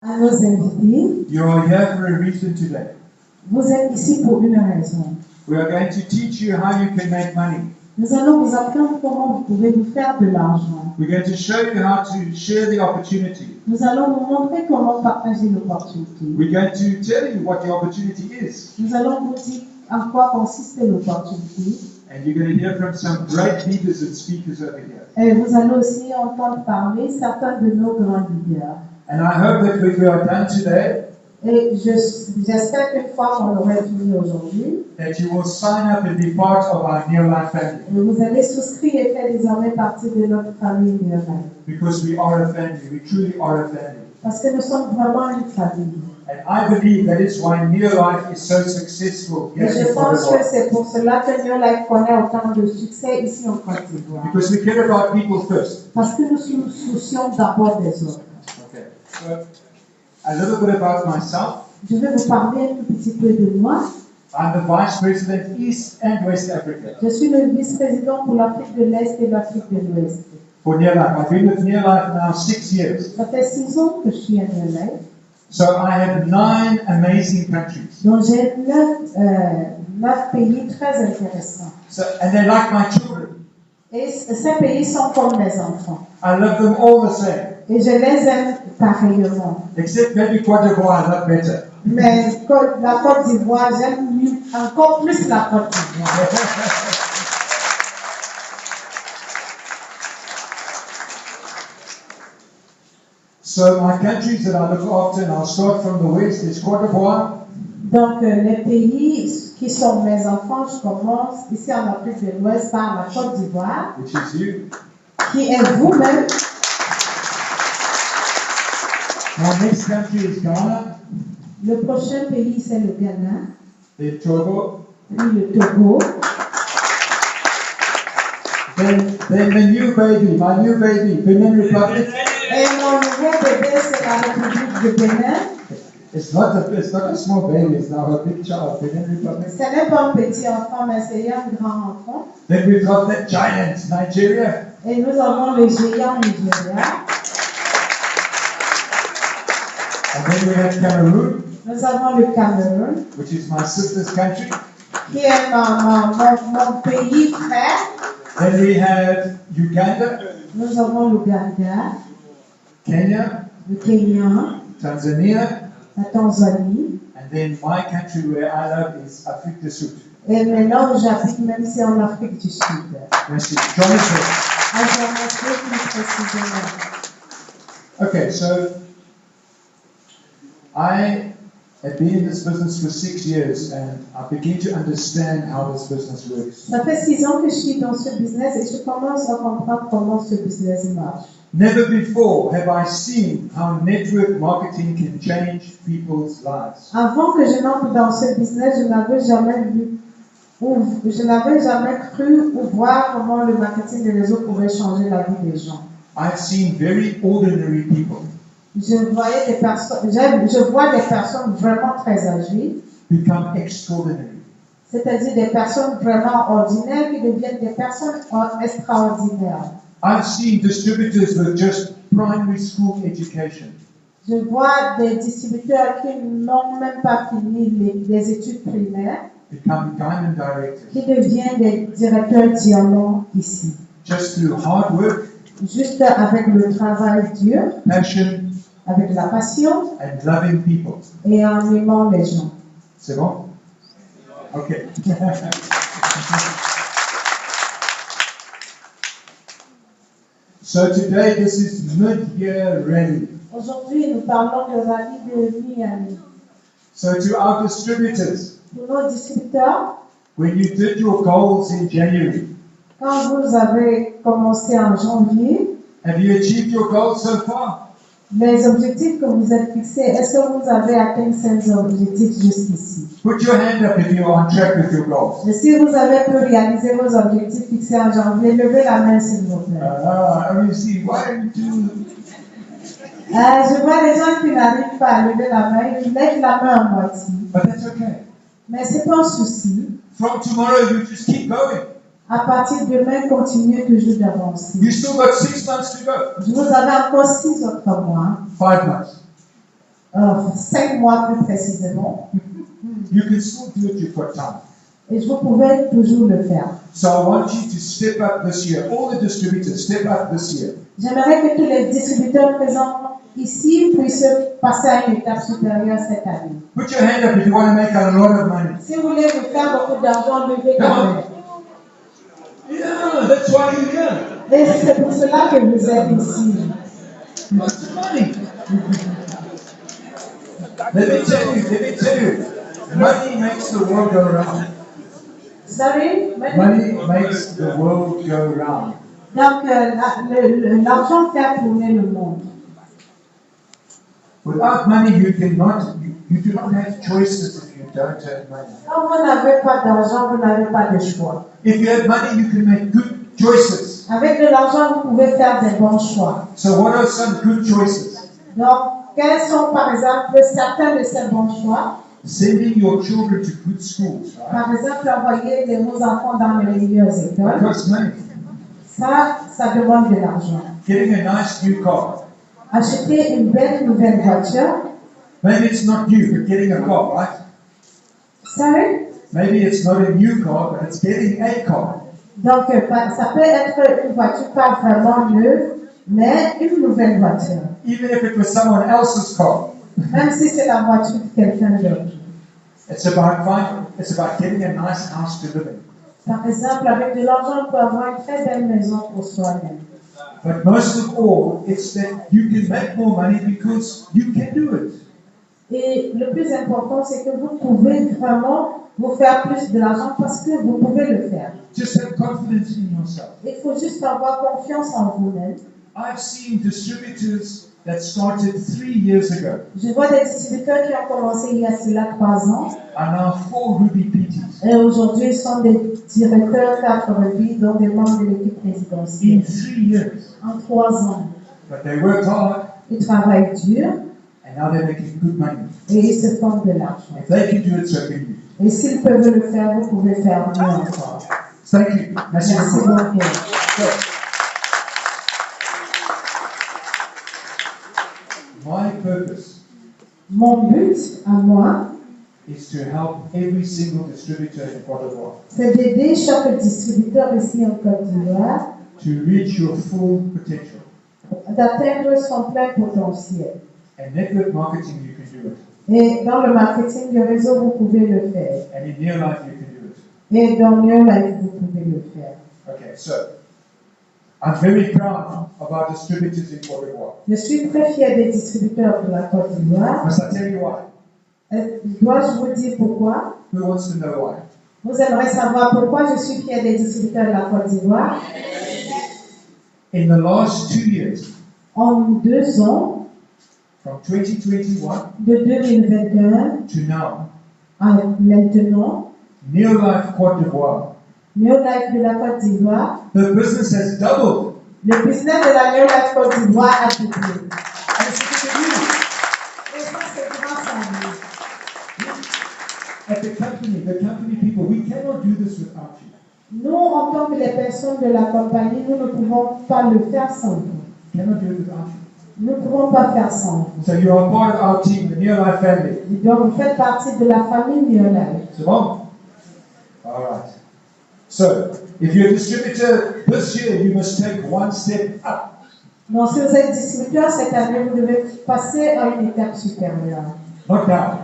À nos invités, You are here for a reason today. vous êtes ici pour une raison. We are going to teach you how you can make money. Nous allons vous apprendre comment vous pouvez vous faire de l'argent. We're going to show you how to share the opportunity. Nous allons vous montrer comment partager l'opportunité. We're going to tell you what the opportunity is. Nous allons vous dire en quoi consiste l'opportunité. And you're going to hear from some great leaders and speakers over here. Et vous allez aussi entendre parler certains de nos grands leaders. And I hope that when we are done today, Et j'espère qu'une fois qu'on aurait fini aujourd'hui, that you will sign up and be part of our Near Life family. vous allez souscrire et faire désormais partie de notre famille Near-Life. Because we are a family. We truly are a family. Parce que nous sommes vraiment une famille. And I believe that is why Near Life is so successful here Et in je Côte pense que d'Ivoire. c'est pour cela que Near-Life connaît autant de succès ici en Côte d'Ivoire. Because we care about people first. Parce que nous nous soucions d'abord des autres. Okay. So, a little bit about myself. Je vais vous parler un tout petit peu de moi. I'm the Vice President East and West Africa Je suis le vice-président pour l'Afrique de l'Est et l'Afrique de l'Ouest. for Near Life. I've been with Near Life now 6 years. Ça fait 6 ans que je suis à Near-Life. So I have 9 amazing countries. Donc j'ai 9 pays très intéressants. So, and they're like my children. Et ces pays sont comme mes enfants. I love them all the same. Et je les aime pareillement. Except maybe Côte d'Ivoire, I love better. Mais la Côte d'Ivoire, j'aime encore plus la Côte d'Ivoire. So my countries that I look after, and I'll start from the west, is Côte d'Ivoire, Donc, les pays qui sont mes enfants, je commence ici en Afrique de l'Ouest par la Côte d'Ivoire, which is you. qui est vous-même. My next country is Ghana, Le prochain pays, c'est le Ghana, then Togo, puis le Togo, then the new baby, my new baby, Benin Republic. et mon nouveau bébé, c'est la République de Bénin. It's not a small baby, it's now a big child, Benin Republic. Ce n'est pas un petit enfant, mais c'est un grand enfant. Then we've got that giant, Nigeria. Et nous avons le géant Nigeria. And then we have Cameroon, Nous avons le Cameroun, which is my sister's country. qui est mon pays frère. Then we have Uganda, Nous avons l'Ouganda, Kenya, le Kenya, Tanzania, la Tanzanie. and then my country where I love is Afrique du Sud. Et maintenant, j'habite même si en Afrique du Sud. Merci. Johannesburg. À Johannesburg, plus précisément. Okay, so I have been in this business for 6 years and I begin to understand how this business works. Ça fait 6 ans que je suis dans ce business et je commence à comprendre comment ce business marche. Never before have I seen how network marketing can change people's lives. Avant que je n'entre dans ce business, je n'avais jamais vu ou je n'avais jamais cru ou voir comment le marketing de réseau pouvait changer la vie des gens. I've seen very ordinary people Je vois des personnes vraiment très âgées, become extraordinary. c'est-à-dire des personnes vraiment ordinaires qui deviennent des personnes extraordinaires. I've seen distributors with just primary school education Je vois des distributeurs qui n'ont même pas fini les études primaires, become diamond directors qui deviennent des directeurs diamants ici. just through hard work, Juste avec le travail dur, passion, avec la passion and loving people. et en aimant les gens. C'est bon? Okay. So today this is mid-year rally. Aujourd'hui, nous parlons de rallye de mi-année. So to our distributors, Pour nos distributeurs, when you did your goals in January, quand vous avez commencé en janvier, have you achieved your goals so far? les objectifs que vous êtes fixés, est-ce que vous avez atteint ces objectifs jusqu'ici? Put your hand up if you're on track with your goals. Et si vous avez pu réaliser vos objectifs fixés en janvier, levez la main s'il vous plaît. You see, why are you doing? Je vois des gens qui n'arrivent pas à lever la main, ils lèvent la main à moitié. But that's okay. Mais c'est pas un souci. From tomorrow, you just keep going. À partir de demain, continuez toujours d'avancer. You still got 6 months to go. Vous avez encore 6 autres mois. 5 months. 5 mois plus précisément. You can still do it, you've got time. Et vous pouvez toujours le faire. So I want you to step up this year. All the distributors, step up this year. J'aimerais que tous les distributeurs présents ici puissent passer à une étape supérieure cette année. Put your hand up if you want to make a lot of money. Si vous voulez vous faire beaucoup d'argent, levez la main. Yeah, that's why you're here. Et c'est pour cela que vous êtes ici. Lots of money. Let me tell you, money makes the world go round. Sorry? Money makes the world go round. Donc, l'argent fait tourner le monde. Without money, you do not have choices if you don't have money. Quand vous n'avez pas d'argent, vous n'avez pas de choix. If you have money, you can make good choices. Avec de l'argent, vous pouvez faire des bons choix. So what are some good choices? Donc, quels sont par exemple certains de ces bons choix? Sending your children to good schools, right? Par exemple, envoyer vos enfants dans les meilleures That écoles. costs money. Ça demande de l'argent. Getting a nice new car. Acheter une belle nouvelle voiture. Maybe it's not new, but getting a car, right? Sorry? Maybe it's not a new car, but it's getting a car. Donc, ça peut être une voiture pas vraiment neuve, mais une nouvelle voiture. Even if it was someone else's car. Même si c'est la voiture de quelqu'un d'autre. It's about getting a nice house to live in. Par exemple, avec de l'argent, on peut avoir une très belle maison pour soi-même. But most of all, it's that you can make more money because you can do it. Et le plus important, c'est que vous pouvez vraiment vous faire plus de l'argent parce que vous pouvez le faire. Just have confidence in yourself. Il faut juste avoir confiance en vous-même. I've seen distributors that started 3 years ago Je vois des distributeurs qui ont commencé il y a cela 3 ans are now 4 Ruby PTs et aujourd'hui ils sont des directeurs 4 rubis, dont des membres de l'équipe in présidentielle. 3 years. En 3 ans, But they worked hard ils travaillent dur and now they're making good money. et ils se font de l'argent. If they can do it, so can you. Et s'ils peuvent le faire, vous pouvez faire mieux encore. Thank you. Merci Merci beaucoup. beaucoup. My purpose Mon but à moi, is to help every single distributor in Côte d'Ivoire c'est d'aider chaque distributeur ici en Côte d'Ivoire to reach your full potential. d'atteindre son plein potentiel. And network marketing, you can do it. Et dans le marketing du réseau, vous pouvez le faire. And in near life, you can do it. Et dans New Life, vous pouvez le faire. Okay, so I'm very proud of our distributors in Côte d'Ivoire. Je suis très fier des distributeurs de la Côte d'Ivoire. Must I tell you why? Dois-je vous dire pourquoi? Who wants to know why? Vous aimeriez savoir pourquoi je suis fier des distributeurs de la Côte d'Ivoire? In the last 2 years, En 2 ans, from 2021 de 2021 to now, à maintenant, Near Life Côte d'Ivoire, New Life de la Côte d'Ivoire, the business has doubled. le business de la New Life Côte d'Ivoire a doublé. And it's because of you. Et ça, c'est grâce à vous. At the company people, we cannot do this without you. Nous, en tant que les personnes de la compagnie, nous ne pouvons pas le faire sans vous. Cannot do it without you. Nous ne pouvons pas faire sans vous. So you are part of our team, the Near Life family. Et donc, vous faites partie de la famille New Life. C'est bon? All right. So, if you're a distributor this year, you must take one step up. Donc, si vous êtes distributeur cette année, vous devez passer à une étape supérieure. Not down.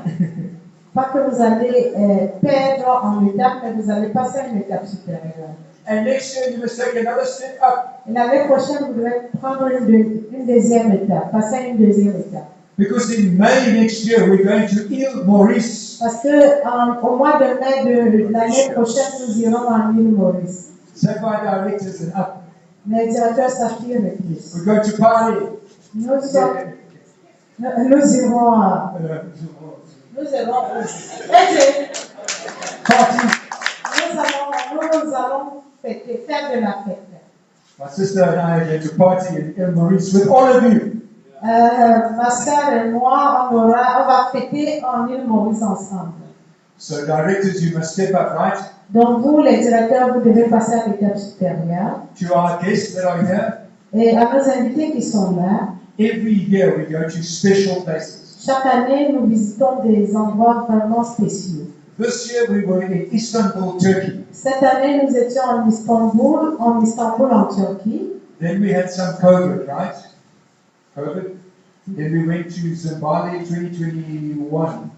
Pas que vous allez perdre en étape, mais vous allez passer à une étape supérieure. And next year, you must take another step up. Et l'année prochaine, vous devez prendre une deuxième étape, passer à une deuxième étape. Because in May next year, we're going to Île Maurice. Parce que au mois de mai de l'année prochaine, nous irons en île Maurice. Sapphire directors and up. Les directeurs s'affirment le plus. We're going to party. Nous irons à... Nous irons où? Party. Nous allons fêter, faire de la fête. My sister and I are going to party in Île Maurice with all of you. Ma sœur et moi, on va fêter en île Maurice ensemble. So directors, you must step up, right? Donc vous, les directeurs, vous devez passer à l'étape supérieure. To our guests that are here, Et à nos invités qui sont là, every year we go to special places. Chaque année, nous visitons des endroits vraiment spéciaux. This year we were in Istanbul, Turkey. Cette année, nous étions en Istanbul, en Turquie. Then we had some COVID, right? COVID. Then we went to Zimbabwe 2021.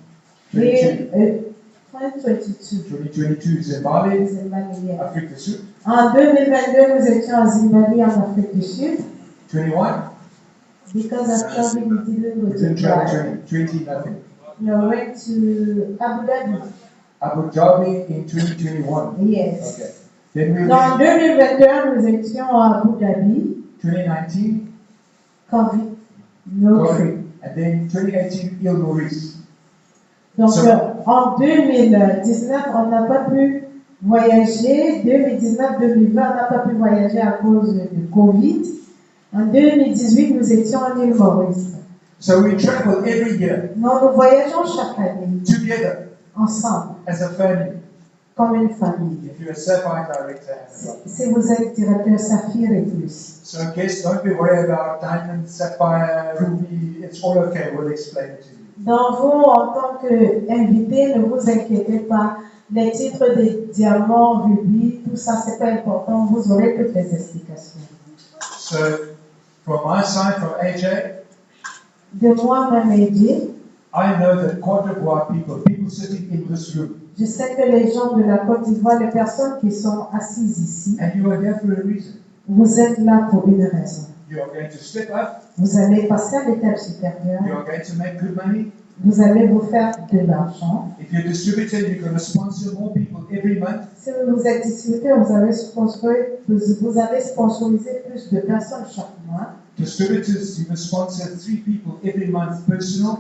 Et 2022 Zimbabwe, Zimbabwe. Afrique du Sud. En 2022, nous étions à Zimbabwe, en Afrique du Sud. 21, Because of COVID, we didn't go we didn't to travel. Dubai. 20, nothing. We went to Abu Dhabi. Abu Dhabi in 2021. Yes. Okay. Then we En went 2021, nous étions à Abu Dhabi. 2019, COVID. No COVID. trip. And then 2018, Île Maurice. Donc, So- en 2019, on n'a pas pu voyager. 2019-2020, on n'a pas pu voyager à cause du Covid. En 2018, nous étions en île Maurice. So we travel every year Nous voyageons chaque année, together ensemble, as a family. comme une famille. If you're a Sapphire director and a brother. Si vous êtes directeur Saphir et plus. So guests, don't be worried about diamond, sapphire, ruby. It's all okay. We'll explain it to you. Donc, vous, en tant qu'invité, ne vous inquiétez pas. Les titres des diamants, rubis, tout ça, c'est pas important. Vous aurez toutes les explications. So from my side, from AJ, De moi-même, Eddie, I know that Côte d'Ivoire people sitting in this room, je sais que les gens de la Côte d'Ivoire, les personnes qui sont assises ici, and you are here for a reason. vous êtes là pour une raison. You are going to step up. Vous allez passer à l'étape You supérieure. are going to make good money. Vous allez vous faire de l'argent. If you're a distributor, you're going to sponsor more people every month. Si vous êtes distributeur, vous allez sponsoriser plus de personnes chaque mois. Distributors, you must sponsor 3 people every month personal,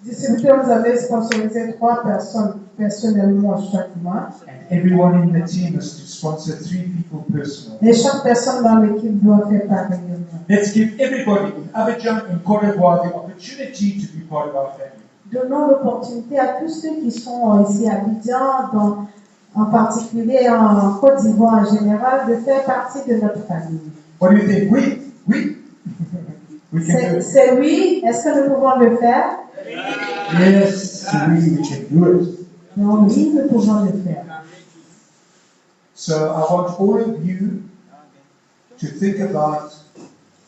Distributeur, vous allez sponsoriser 3 personnes personnellement chaque mois. and everyone in the team is to sponsor 3 people personal. Et chaque personne dans l'équipe doit faire pareillement. Let's give everybody in Abidjan, in Côte d'Ivoire, the opportunity to be part of our family. Donnons l'opportunité à tous ceux qui sont ici à Abidjan, en particulier en Côte d'Ivoire en général, de faire partie de notre famille. What do you think? We can do it. C'est oui, est-ce que nous pouvons le faire? Yes, we can do it. Non, oui, nous pouvons le faire. So I want all of you to think about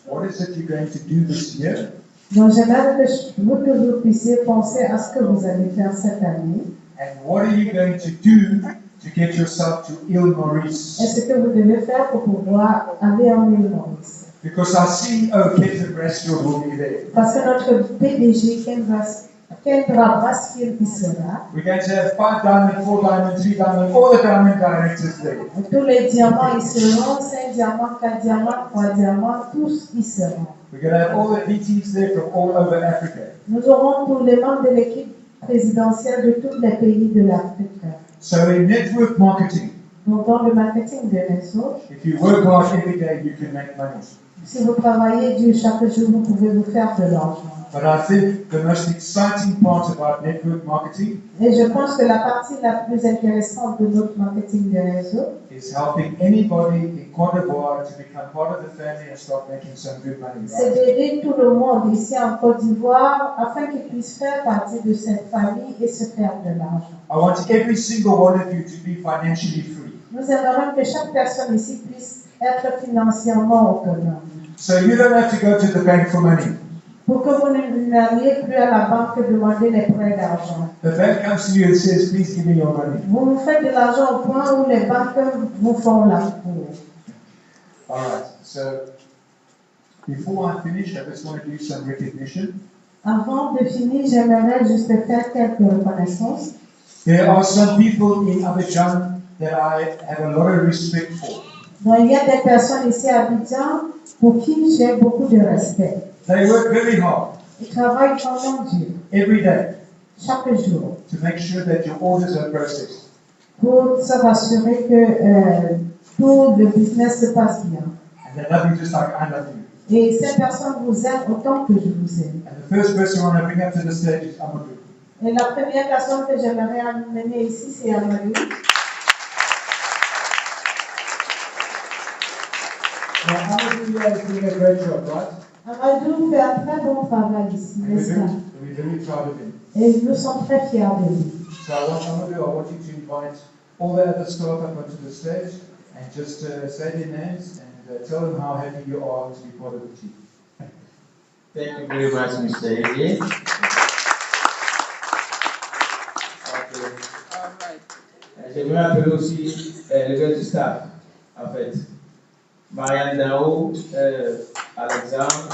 what is it you're going to do this year, Donc, j'aimerais que vous tous puissiez penser à ce que vous allez faire cette année. and what are you going to do to get yourself to Île Maurice? Et ce que vous devez faire pour pouvoir aller en île Maurice. Because our CEO, Kevin Brasfield, will be there. Parce que notre PDG, Kendra Brasfield, il sera. We're going to have 5 diamond, 4 diamond, 3 diamond, all the diamond directors there. Tous les diamants, ils seront. 5 diamants, 4 diamants, 3 diamants, tous, ils seront. We're going to have all the VTs there from all over Africa. Nous aurons tous les membres de l'équipe présidentielle de tous les pays de l'Afrique. So in network marketing, Donc, dans le marketing de réseau, if you work hard every day, you can make money. si vous travaillez dur chaque jour, vous pouvez vous faire de l'argent. But I think the most exciting part about network marketing Et je pense que la partie la plus intéressante de notre marketing de réseau, is helping anybody in Côte d'Ivoire to become part of the family and start making some good money. c'est Right? d'aider tout le monde ici en Côte d'Ivoire afin qu'ils puissent faire partie de cette famille et se faire de l'argent. I want every single one of you to be financially free. Nous aimerions que chaque personne ici puisse être financièrement autonome. So you don't have to go to the bank for money. Pour que vous n'alliez plus à la banque demander les prêts d'argent. The bank comes to you and says, please give me your money. Vous vous faites de l'argent au point où les banques vous font la cour. All right. So before I finish, I just want to do some recognition. Avant de finir, j'aimerais juste faire quelques reconnaissances. There are some people in Abidjan that I have a lot of respect for. Donc, il y a des personnes ici à Abidjan pour qui j'ai beaucoup de respect. They work very hard Ils travaillent vraiment dur, every day chaque jour, to make sure that your orders are processed. pour se rassurer que tout le business se passe bien. And they love you just like I love you. Et ces personnes vous aiment autant que je vous aime. And the first person I want to bring up to the stage is Amadou. Et la première personne que j'aimerais amener ici, c'est Amadou. Now, Amadou is doing a great job, right? Amadou fait un très bon travail ici, And n'est-ce pas? we're very proud of him. Et nous sommes très fiers de lui. So I want you to invite all the other staff up onto the stage and just say their names and tell them how happy you are to be part of the team. Thank you very much, Mr. Ege. Okay. J'aimerais appeler aussi le gars du staff, en fait. Marianne Dao, Alexandre,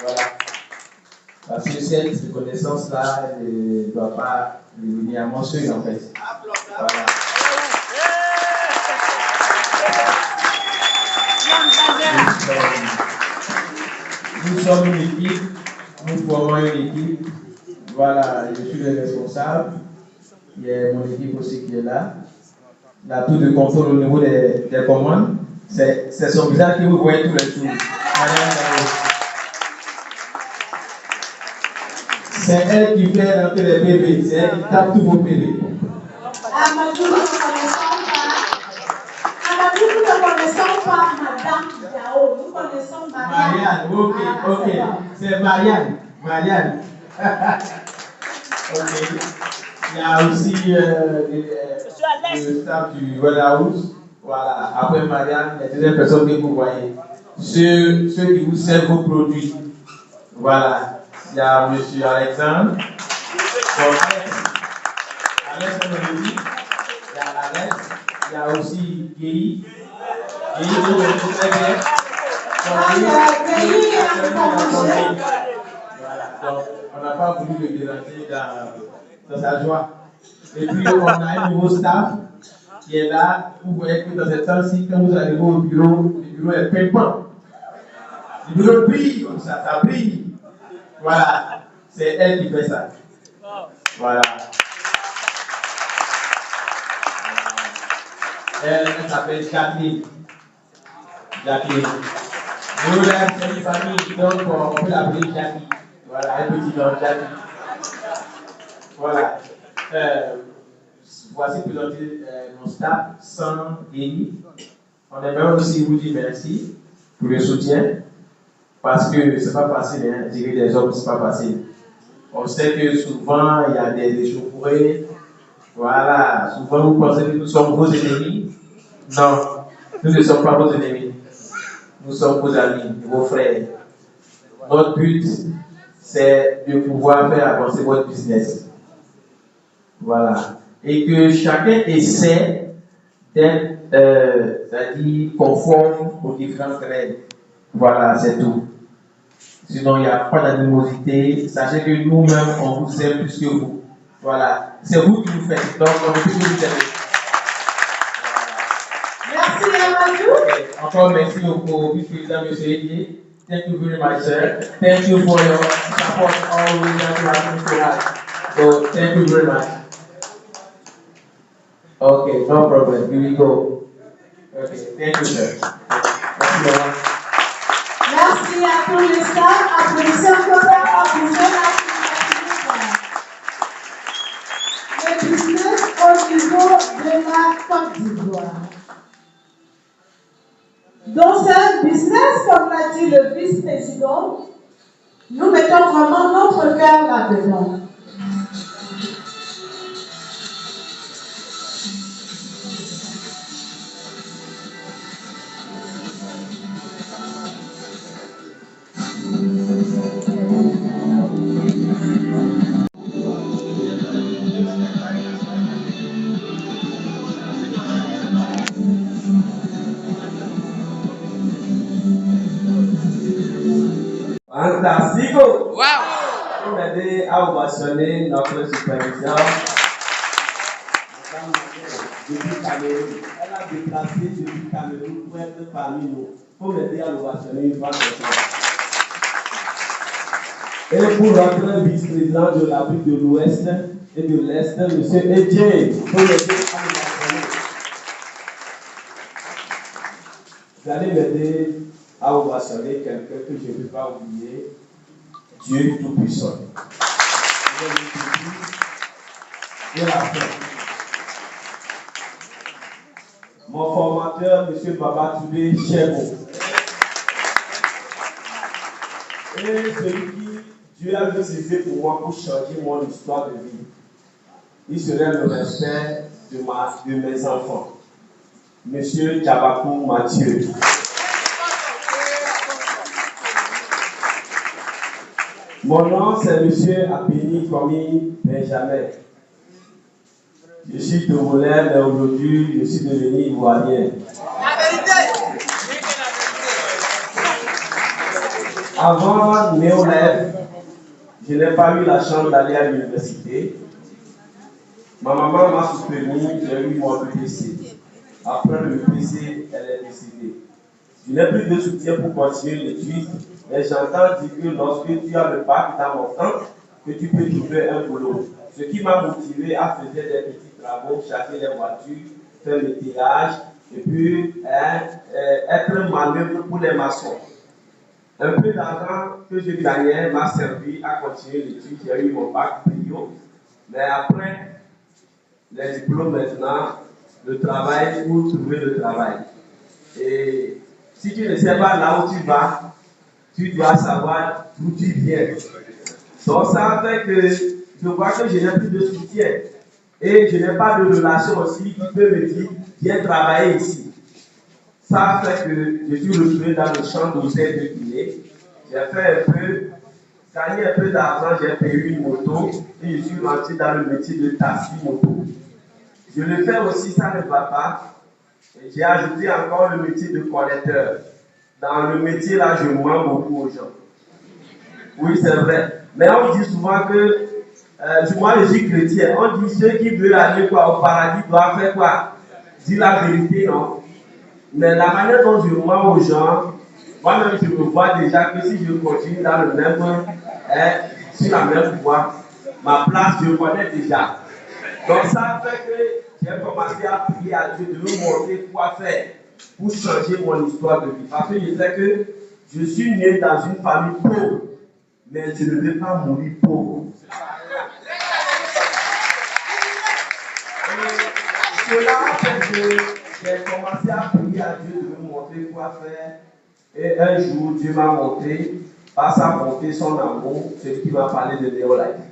voilà. Parce que cette reconnaissance-là, elle ne doit pas venir à mon seuil, en fait. Voilà. Nous sommes une équipe, nous formons une équipe. Voilà, je suis le responsable. Il y a mon équipe aussi qui est là. La tour de contrôle au niveau des commandes, c'est son visage que vous voyez tous les jours. C'est elle qui fait rentrer les bébés, c'est elle qui tape tous vos bébés. Amadou, nous ne connaissons pas Madame Diao, nous connaissons Marianne. Ok, c'est Marianne. Ok. Il y a aussi le staff du warehouse. Voilà. Après Marianne, les deuxième personnes que vous voyez. Ceux qui vous servent vos produits. Voilà. Il y a M. Alexandre. Alex, il y a Alex. Il y a aussi Guy. Guy, vous connaissez très bien. Voilà. Donc, on n'a pas voulu le déranger dans sa joie. Et puis, on a un nouveau staff qui est là. Vous voyez que dans cette temps-ci, quand vous arrivez au bureau, le bureau est pimpant. Le bureau brille comme ça brille. Voilà. C'est elle qui fait ça. Voilà. Elle s'appelle Jacqueline. Nous, là, c'est une famille, donc on peut l'appeler Jackie. Voilà, un petit nom, Jackie. Voilà. Voici présenter mon staff sans déni. On aimerait aussi vous dire merci pour le soutien, parce que c'est pas facile, hein, gérer des hommes, c'est pas facile. On sait que souvent il y a des échauffourées. Voilà, souvent vous pensez que nous sommes vos ennemis. Non, nous ne sommes pas vos ennemis. Nous sommes vos amis, vos frères. Notre but, c'est de pouvoir faire avancer votre business. Voilà. Et que chacun essaie d'être, c'est-à-dire conforme aux différentes règles. Voilà, c'est tout. Sinon, il n'y a pas d'animosité. Sachez que nous-mêmes, on vous aime plus que vous. Voilà. C'est vous qui nous faites. Donc, on ne peut que vous aimer. Merci Amadou. Okay. Encore merci au vice-président, M. Edi. Thank you very much, sir. Thank you for your support always and so thank you very much. Okay, no problem. Here we go. Okay, thank you, sir. Merci à tous les staffs. Applaudissez encore le business au niveau de la Côte d'Ivoire. Donc c'est un business, comme l'a dit le vice-président, nous mettons vraiment notre cœur là-dedans. Fantastico! Wow! Pour m'aider à ovationner notre supervision, depuis Cameroun. Elle a déplacé depuis Cameroun pour être parmi nous. Pour m'aider à l'ovationner une fois comme ça. Et pour notre vice-président de l'Afrique de l'Ouest et de l'Est, M. Etienne, pour m'aider à l'ovationner. Vous allez m'aider à ovationner quelqu'un que je ne peux pas oublier, Dieu Tout-Puissant. Et la fin. Mon formateur, M. Baba Toubé Chebo. Et celui qui Dieu a utilisé pour moi pour changer mon histoire de vie, il serait le respect de mes enfants. Monsieur Diabakou Mathieu. Mon nom c'est Monsieur Abini Komi Benjamin. Je suis togolais, mais aujourd'hui je suis devenu ivoirien. Avant Néolève, je n'ai pas eu la chance d'aller à l'université. Ma maman m'a soutenu, j'ai eu mon BPC. Après le BPC, elle est décédée. Je n'ai plus de soutien pour continuer l'étude, mais j'entends dire que lorsque tu as le bac dans mon temps, que tu peux trouver un boulot. Ce qui m'a motivé à faire des petits travaux, charger les voitures, faire le tirage, et puis être manœuvre pour les maçons. Un peu d'argent que je gagnais m'a servi à continuer l'étude. J'ai eu mon bac bio, mais après les diplômes maintenant, le travail pour trouver le travail. Et si tu ne sais pas là où tu vas, tu dois savoir d'où tu viens. Donc ça fait que je vois que je n'ai plus de soutien et je n'ai pas de relation aussi qui peut me dire viens travailler ici. Ça fait que je suis retrouvé dans le champ d'Ossé de Guinée. J'ai fait un peu, gagné un peu d'argent, j'ai payé une moto et je suis rentré dans le métier de taxi moto. Je le fais aussi, ça ne va pas. J'ai ajouté encore le métier de collecteur. Dans le métier là, je mens beaucoup aux gens. Oui, c'est vrai. Mais on dit souvent que, moi je suis chrétien, on dit ceux qui veulent aller au paradis doivent faire quoi? Dire la vérité, non? Mais la manière dont je mens aux gens, moi-même je me vois déjà que si je continue dans le même, sur la même voie, ma place je connais déjà. Donc ça fait que j'ai commencé à prier à Dieu de me montrer quoi faire pour changer mon histoire de vie. Parce que je sais que je suis né dans une famille pauvre, mais je ne vais pas mourir pauvre. Et cela a fait que j'ai commencé à prier à Dieu de me montrer quoi faire. Et un jour, Dieu m'a montré, par sa bonté, son amour, celui qui m'a parlé de Néolife.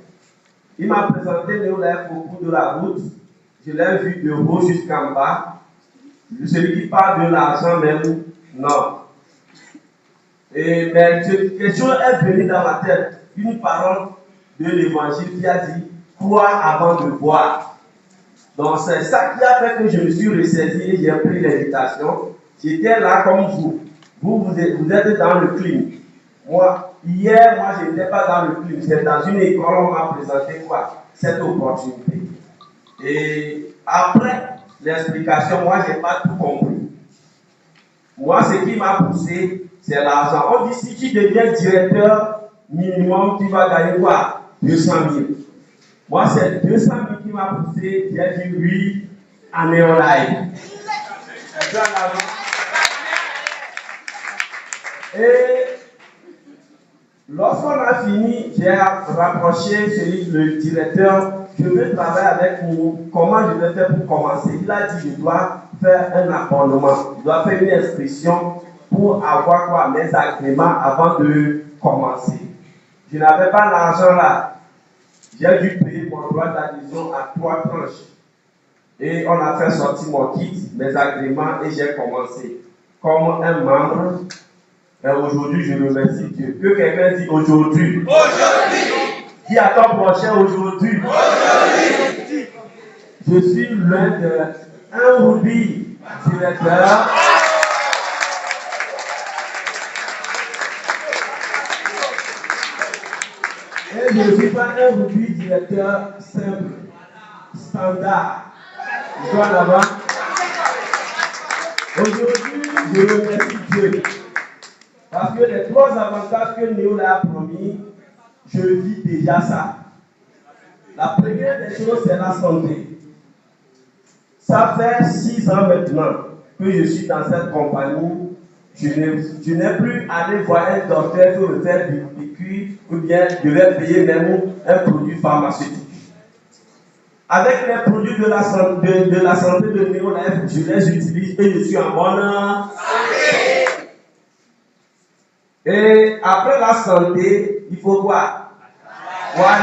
Il m'a présenté Néolife au bout de la route. Je l'ai vu de haut jusqu'en bas. Celui qui parle de l'argent même, non. Et mais cette question est venue dans ma tête. Une parole de l'évangile qui a dit crois avant de boire. Donc c'est ça qui a fait que je me suis ressaisi et j'ai pris l'invitation. J'étais là comme vous. Vous êtes dans le clim. Hier, je n'étais pas dans le clim. C'est dans une école, on m'a présenté quoi? Cette opportunité. Et après l'explication, moi, je n'ai pas tout compris. Moi, ce qui m'a poussé, c'est l'argent. On dit si tu deviens directeur minimum, tu vas gagner quoi? 200 000. Moi, c'est 200 000 qui m'a poussé. J'ai dit oui à Néolife. Et lorsqu'on a fini, j'ai rapproché le directeur. Je veux travailler avec vous. Comment je vais faire pour commencer? Il a dit je dois faire un abonnement. Je dois faire une inscription pour avoir quoi? Mes agréments avant de commencer. Je n'avais pas l'argent là. J'ai dû payer mon droit d'adhésion à 3 tranches. Et on a fait sortir mon kit, mes agréments et j'ai commencé comme un membre. Et aujourd'hui, je remercie Dieu. Que quelqu'un dit aujourd'hui. Aujourd'hui. Dis à ton prochain aujourd'hui. Aujourd'hui. Je suis l'un d'un rubis directeur. Et je ne suis pas un rubis directeur simple, standard. Je dois là-bas. Aujourd'hui, je remercie Dieu. Parce que les 3 avantages que Néo a promis, je vis déjà ça. La première des choses, c'est la santé. Ça fait 6 ans maintenant que je suis dans cette compagnie. Je n'ai plus allé voir un docteur pour me faire du piqûre ou bien je vais payer même un produit pharmaceutique. Avec les produits de la santé de Néolife, je les utilise et je suis en bonne santé. Et après la santé, il faut quoi? Voilà,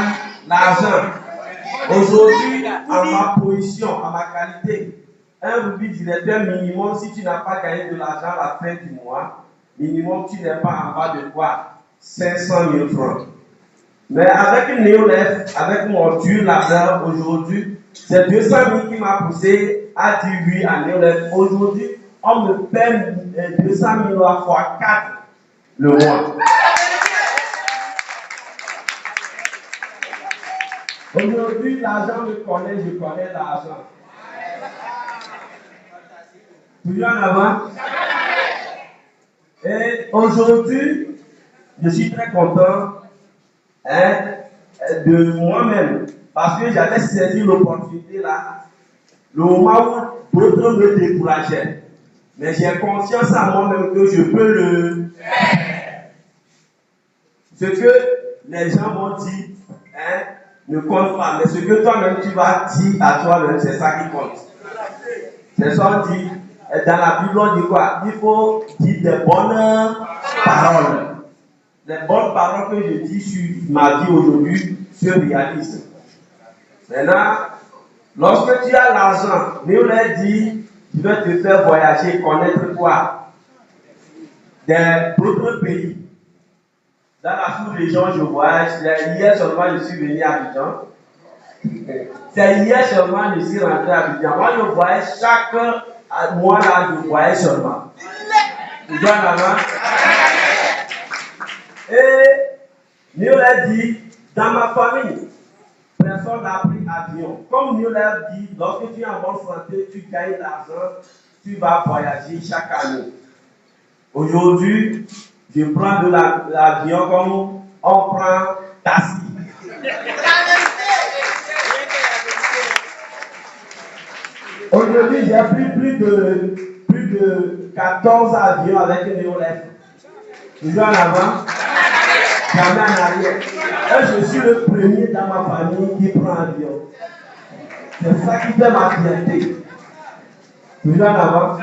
l'argent. Aujourd'hui, à ma position, à ma qualité, un rubis directeur minimum, si tu n'as pas gagné de l'argent à la fin du mois, minimum, tu n'es pas en bas de quoi? 500 000 francs. Mais avec une néolève, avec mon Dieu là-dedans, aujourd'hui, c'est 200 000 qui m'a poussé à dire oui à néolève. Aujourd'hui, on me paie 200 000 fois 4 le mois. Aujourd'hui, l'argent me connaît, je connais l'argent. Toujours en avant. Et aujourd'hui, je suis très content de moi-même parce que j'avais saisi l'opportunité là, le moment où d'autres me décourageaient. Mais j'ai conscience à moi-même que je peux le faire. Ce que les gens m'ont dit ne compte pas, mais ce que toi-même tu vas dire à toi-même, c'est ça qui compte. C'est ça qu'on dit. Dans la Bible, on dit quoi? Il faut dire des bonnes paroles. Les bonnes paroles que je dis sur ma vie aujourd'hui se réalisent. Maintenant, lorsque tu as l'argent, Néo l'a dit, tu veux te faire voyager, connaître quoi? D'autres pays. Dans la sous-région, je voyage. Hier seulement, je suis venu à Abidjan. C'est hier seulement, je suis rentré à Abidjan. Moi, je voyage chaque mois là, je voyage seulement. Tu vois là-bas? Et Néo l'a dit, dans ma famille, personne n'a pris avion. Comme Néo l'a dit, lorsque tu es en bonne santé, tu gagnes l'argent, tu vas voyager chaque année. Aujourd'hui, je prends de l'avion comme on prend taxi. Aujourd'hui, j'ai pris plus de 14 avions avec une néolève. Toujours en avant, jamais en arrière. Et je suis le premier dans ma famille qui prend l'avion. C'est ça qui fait ma fierté. Toujours en avant.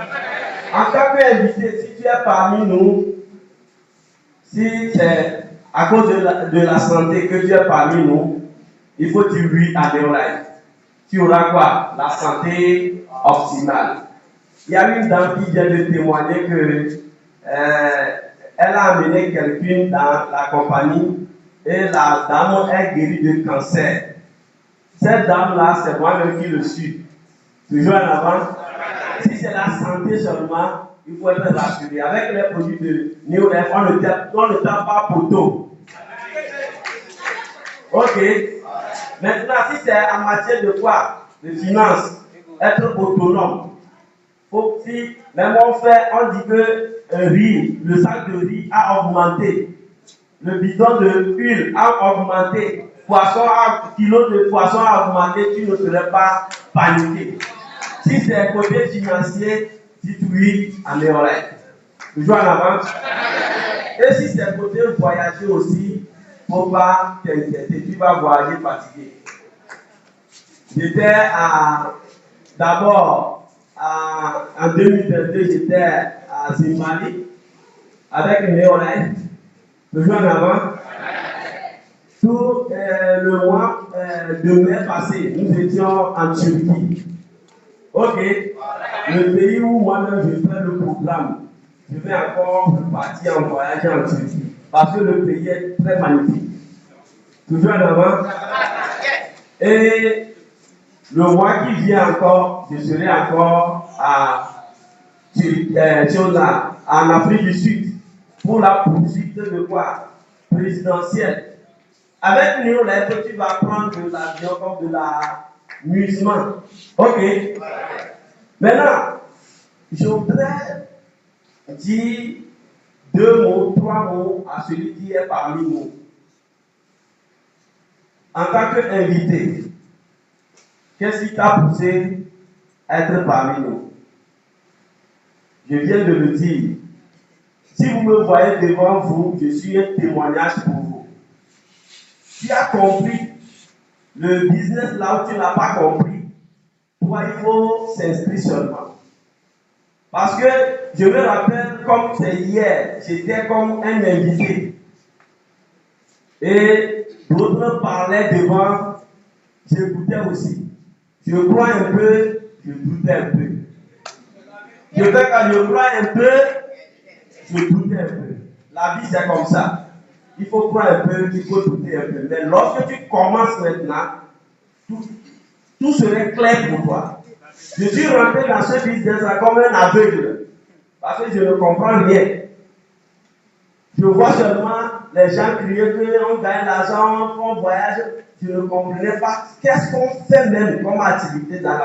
En tant qu'invité, si tu es parmi nous, si c'est à cause de la santé que tu es parmi nous, il faut dire oui à Néolève. Tu auras quoi? La santé optimale. Il y a une dame qui vient de témoigner que elle a amené quelqu'un dans la compagnie et la dame est guérie de cancer. Cette dame-là, c'est moi-même qui le suis. Toujours en avant. Si c'est la santé seulement, il faut être rassuré. Avec les produits de Néolève, on ne tape pas poteau. Ok. Maintenant, si c'est en matière de quoi? De finances, être autonome. Si même on dit que riz, le sac de riz a augmenté, le bidon de huile a augmenté, kilo de poisson a augmenté, tu ne serais pas paniqué. Si c'est côté financier, dites oui à mes oreilles. Toujours en avant. Et si c'est côté voyager aussi, il ne faut pas t'inquiéter, tu vas voyager fatigué. J'étais d'abord en 2022, j'étais à Zimbabwe avec une oreille. Toujours en avant. Tout le mois de mai passé, nous étions en Turquie. Ok. Le pays où moi-même je fais le programme. Je vais encore partir en voyage en Turquie. Parce que le pays est très magnifique. Toujours en avant. Et le mois qui vient encore, je serai encore en Afrique du Sud pour la poursuite de quoi? Présidentielle. Avec nous, là, tu vas prendre de l'avion comme de l'amusement. Ok. Maintenant, je voudrais dire 2 mots, 3 mots à celui qui est parmi nous. En tant qu'invité, qu'est-ce qui t'a poussé à être parmi nous? Je viens de le dire. Si vous me voyez devant vous, je suis un témoignage pour vous. Tu as compris le business là où tu n'as pas compris. Toi, il faut s'inscrire seulement. Parce que je me rappelle comme c'est hier, j'étais comme un invité. Et d'autres parlaient devant, j'écoutais aussi. Je crois un peu, je doutais un peu. Je fais quand je crois un peu, je doutais un peu. La vie c'est comme ça. Il faut croire un peu, il faut douter un peu. Mais lorsque tu commences maintenant, tout serait clair pour toi. Je suis rentré dans ce business comme un aveugle. Parce que je ne comprends rien. Je vois seulement les gens crier qu'on gagne l'argent, qu'on voyage. Je ne comprenais pas qu'est-ce qu'on fait même comme activité dans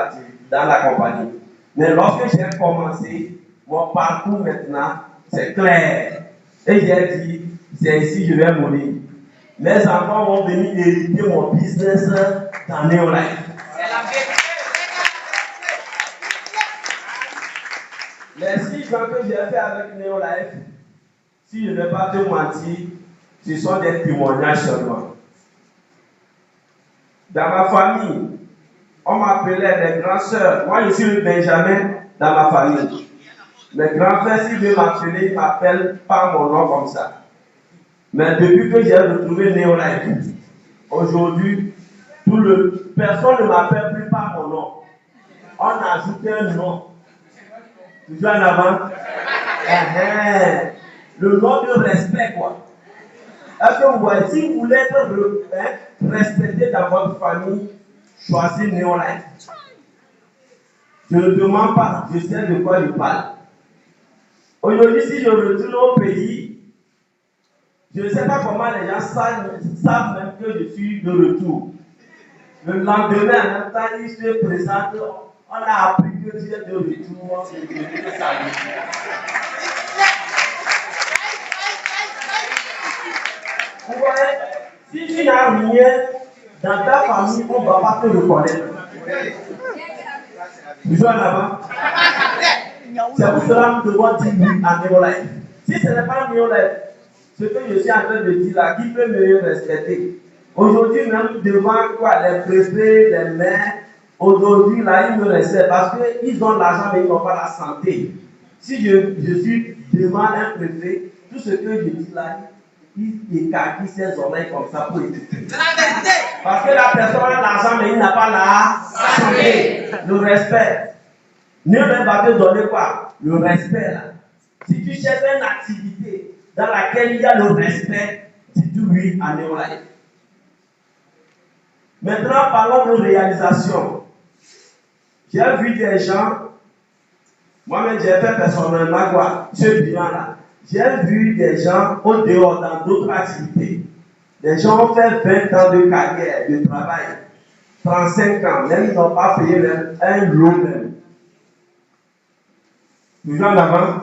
la compagnie. Mais lorsque j'ai commencé, mon parcours maintenant, c'est clair. Et j'ai dit, c'est ici que je vais mourir. Mes enfants vont venir hériter mon business dans Neolife. Les 6 ans que j'ai fait avec Neolife, si je ne vais pas te mentir, ce sont des témoignages seulement. Dans ma famille, on m'appelait les grands sœurs. Moi, je suis le Benjamin dans ma famille. Mes grands frères, s'ils veulent m'appeler, ils ne m'appellent pas mon nom comme ça. Mais depuis que j'ai retrouvé Neolife, aujourd'hui, personne ne m'appelle plus par mon nom. On a ajouté un nom. Toujours en avant. Le nom de respect, quoi. Est-ce que vous voyez, si vous voulez être respecté dans votre famille, choisissez Neolife. Je ne demande pas, je sais de quoi je parle. Aujourd'hui, si je retourne au pays, je ne sais pas comment les gens savent même que je suis de retour. Le lendemain, en même temps, ils se présentent, on a appris que tu es de retour, on s'est dit que ça vous voyez, si tu n'as rien dans ta famille, on ne va pas te reconnaître. Toujours en avant. C'est pour cela que nous devons dire oui à Neolife. Si ce n'est pas Neolife, ce que je suis en train de dire là, qui peut me respecter? Aujourd'hui, même devant quoi, les préfets, les maires, aujourd'hui, là, ils me respectent parce qu'ils ont l'argent, mais ils n'ont pas la santé. Si je suis devant un préfet, tout ce que je dis là, il écarquille ses oreilles comme ça pour écouter. Parce que la personne a l'argent, mais il n'a pas la santé. Le respect. Neolife va te donner quoi? Le respect là. Si tu cherches une activité dans laquelle il y a le respect, dis oui à Neolife. Maintenant, parlons de réalisation. J'ai vu des gens, moi-même j'ai fait personnellement quoi, ce bilan-là. J'ai vu des gens au dehors dans d'autres activités. Des gens ont fait 20 ans de carrière, de travail, 35 ans, même ils n'ont pas payé même un lot même. Toujours en avant.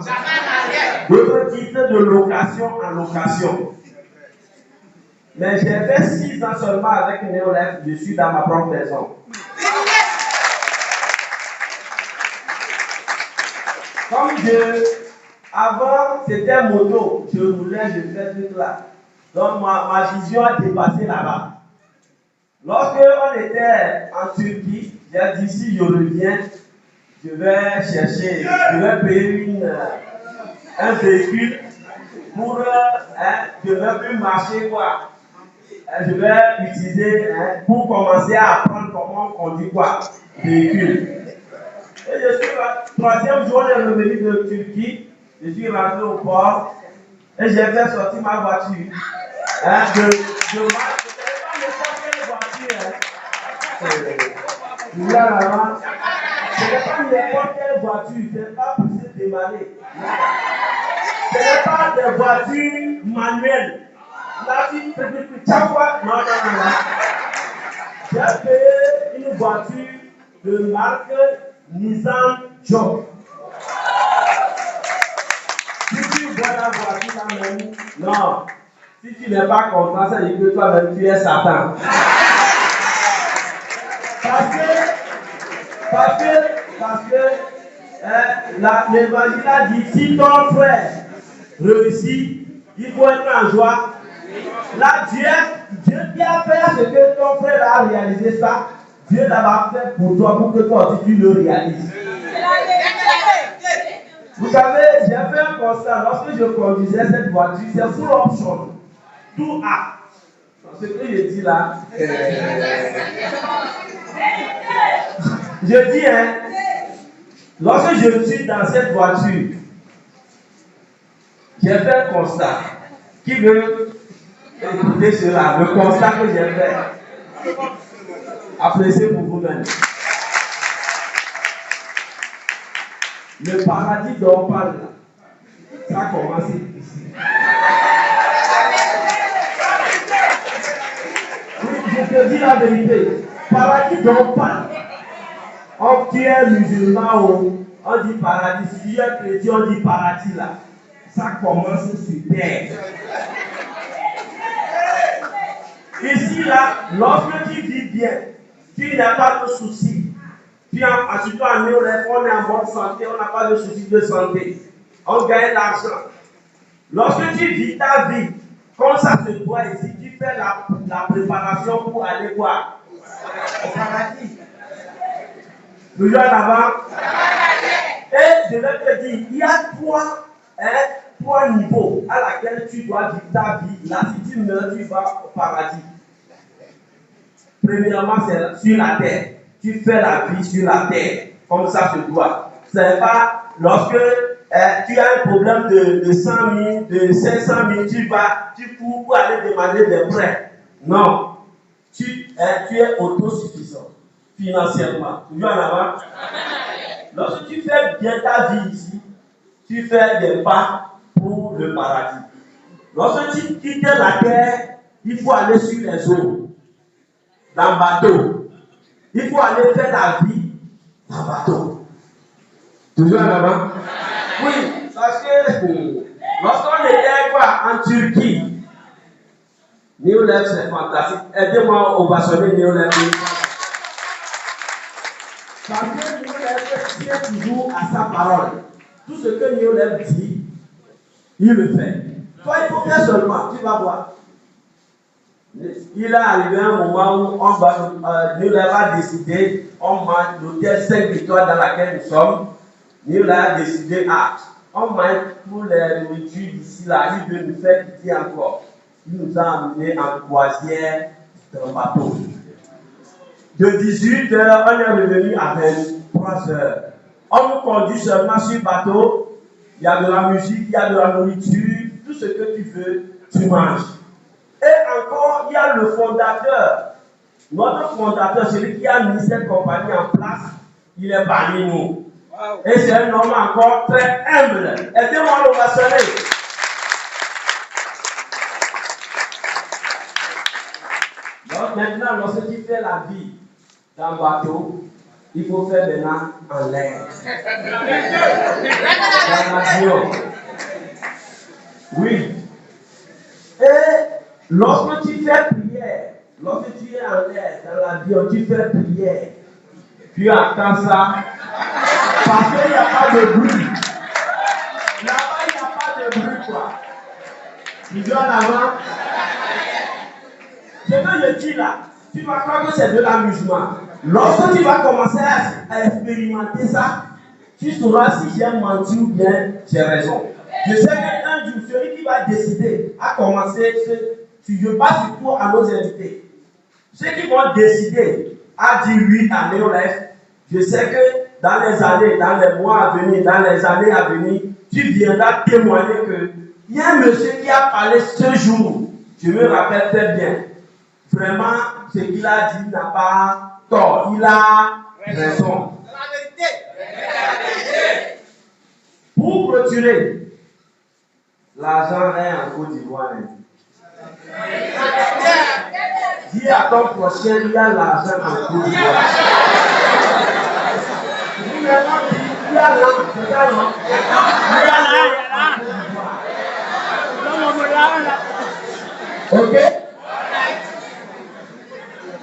D'autres titres de location en location. Mais j'ai fait 6 ans seulement avec Neolife, je suis dans ma propre maison. Comme avant c'était moto, je roulais, je faisais tout là. Donc ma vision a dépassé là-bas. Lorsque on était en Turquie, j'ai dit si je reviens, je vais chercher, je vais payer un véhicule pour, je ne vais plus marcher quoi. Je vais utiliser pour commencer à apprendre comment on conduit quoi, véhicule. Et je suis troisième jour de revenu de Turquie, je suis rentré au port et j'ai fait sortir ma voiture. De marche, je ne savais pas n'importe quelle voiture. Il y a là-bas. Ce n'est pas n'importe quelle voiture, ce n'est pas pour se démarrer. Ce n'est pas des voitures manuelles. Là, tu peux chaque fois. Non. J'ai payé une voiture de marque Nissan Job. Si tu vois la voiture là même, non. Si tu n'es pas content, ça veut dire que toi-même tu es Satan. Parce que l'évangile a dit si ton frère réussit, il faut être en joie. Là, Dieu qui a fait ce que ton frère a réalisé ça, Dieu l'a fait pour toi pour que toi aussi tu le réalises. Vous savez, j'ai fait un constat. Lorsque je conduisais cette voiture, c'est full option. Tout A. Ce que je dis là. Je dis, hein, lorsque je suis dans cette voiture, j'ai fait un constat. Qui veut écouter cela? Le constat que j'ai fait. Appréciez pour vous-même. Le paradis dont on parle là, ça commence ici. Oui, je te dis la vérité. Paradis dont on parle. On qui est musulman, on dit paradis. Si tu es chrétien, on dit paradis là. Ça commence sur terre. Ici là, lorsque tu vis bien, tu n'as pas de soucis. Puis surtout en Néolève, on est en bonne santé, on n'a pas de soucis de santé. On gagne l'argent. Lorsque tu vis ta vie, comme ça se doit ici, tu fais la préparation pour aller voir au paradis. Toujours en avant. Et je vais te dire, il y a trois niveaux à laquelle tu dois vivre ta vie. Là, si tu meurs, tu vas au paradis. Premièrement, c'est sur la terre. Tu fais la vie sur la terre, comme ça se doit. C'est pas lorsque tu as un problème de 100 000, de 500 000, tu cours pour aller demander des prêts. Non. Tu es autosuffisant financièrement. Toujours en avant. Lorsque tu fais bien ta vie ici, tu fais des pas pour le paradis. Lorsque tu quittes la terre, il faut aller sur les eaux, dans le bateau. Il faut aller faire la vie dans le bateau. Toujours en avant? Oui, parce que lorsqu'on était en Turquie, Néolève, c'est fantastique. Aidez-moi au ovationner Néolève. Parce que Néolève tient toujours à sa parole. Tout ce que Néolève dit, il le fait. Toi, il faut faire seulement, tu vas voir. Il est arrivé un moment où Néolève a décidé, on mange l'hôtel 5 étoiles dans laquelle nous sommes. Néolève a décidé, on mange pour les nourritures d'ici là, il veut nous faire quitter encore. Il nous a amenés en croisière dans le bateau. De 18h, on est revenu à 23h. On nous conduit seulement sur le bateau. Il y a de la musique, il y a de la nourriture, tout ce que tu veux, tu manges. Et encore, il y a le fondateur. Notre fondateur, celui qui a mis cette compagnie en place, il est parmi nous. Wow. Et c'est un homme encore très humble. Aidez-moi à l'ovationner. Donc maintenant, lorsque tu fais la vie dans le bateau, il faut faire maintenant en l'air. Dans l'avion. Oui. Et lorsque tu fais prière, lorsque tu es en l'air, dans l'avion, tu fais prière. Tu attends ça. Parce qu'il n'y a pas de bruit. Là-bas, il n'y a pas de bruit, quoi. Tu dois en avant. Ce que je dis là, tu vas croire que c'est de l'amusement. Lorsque tu vas commencer à expérimenter ça, tu sauras si j'ai menti ou bien j'ai raison. Je sais qu'un jour, celui qui va décider à commencer, je passe du coup à nos invités. Ceux qui vont décider à dire oui à Néolève, je sais que dans les années, dans les mois à venir, dans les années à venir, tu viendras témoigner que il y a un monsieur qui a parlé ce jour. Je me rappelle très bien. Vraiment, ce qu'il a dit n'a pas tort. Il a raison. Pour clôturer, l'argent est en Côte d'Ivoire. Dis à ton prochain, il y a l'argent en Côte d'Ivoire. Il y a l'argent. Ok?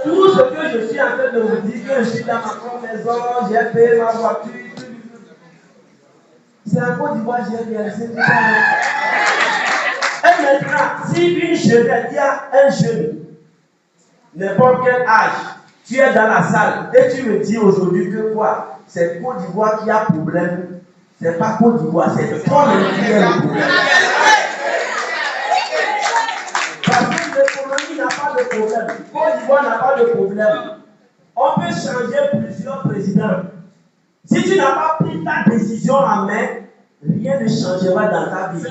Tout ce que je suis en train de vous dire, que je suis dans ma propre maison, j'ai payé ma voiture, c'est en Côte d'Ivoire que j'ai réalisé tout ça. Et maintenant, si une jeunesse, il y a un jeune, n'importe quel âge, tu es dans la salle et tu me dis aujourd'hui que quoi? C'est Côte d'Ivoire qui a problème C'est pas Côte d'Ivoire, c'est toi-même qui es le problème. Parce que l'économie n'a pas de problème. Côte d'Ivoire n'a pas de problème. On peut changer plusieurs présidents. Si tu n'as pas pris ta décision en main, rien ne changera dans ta vie.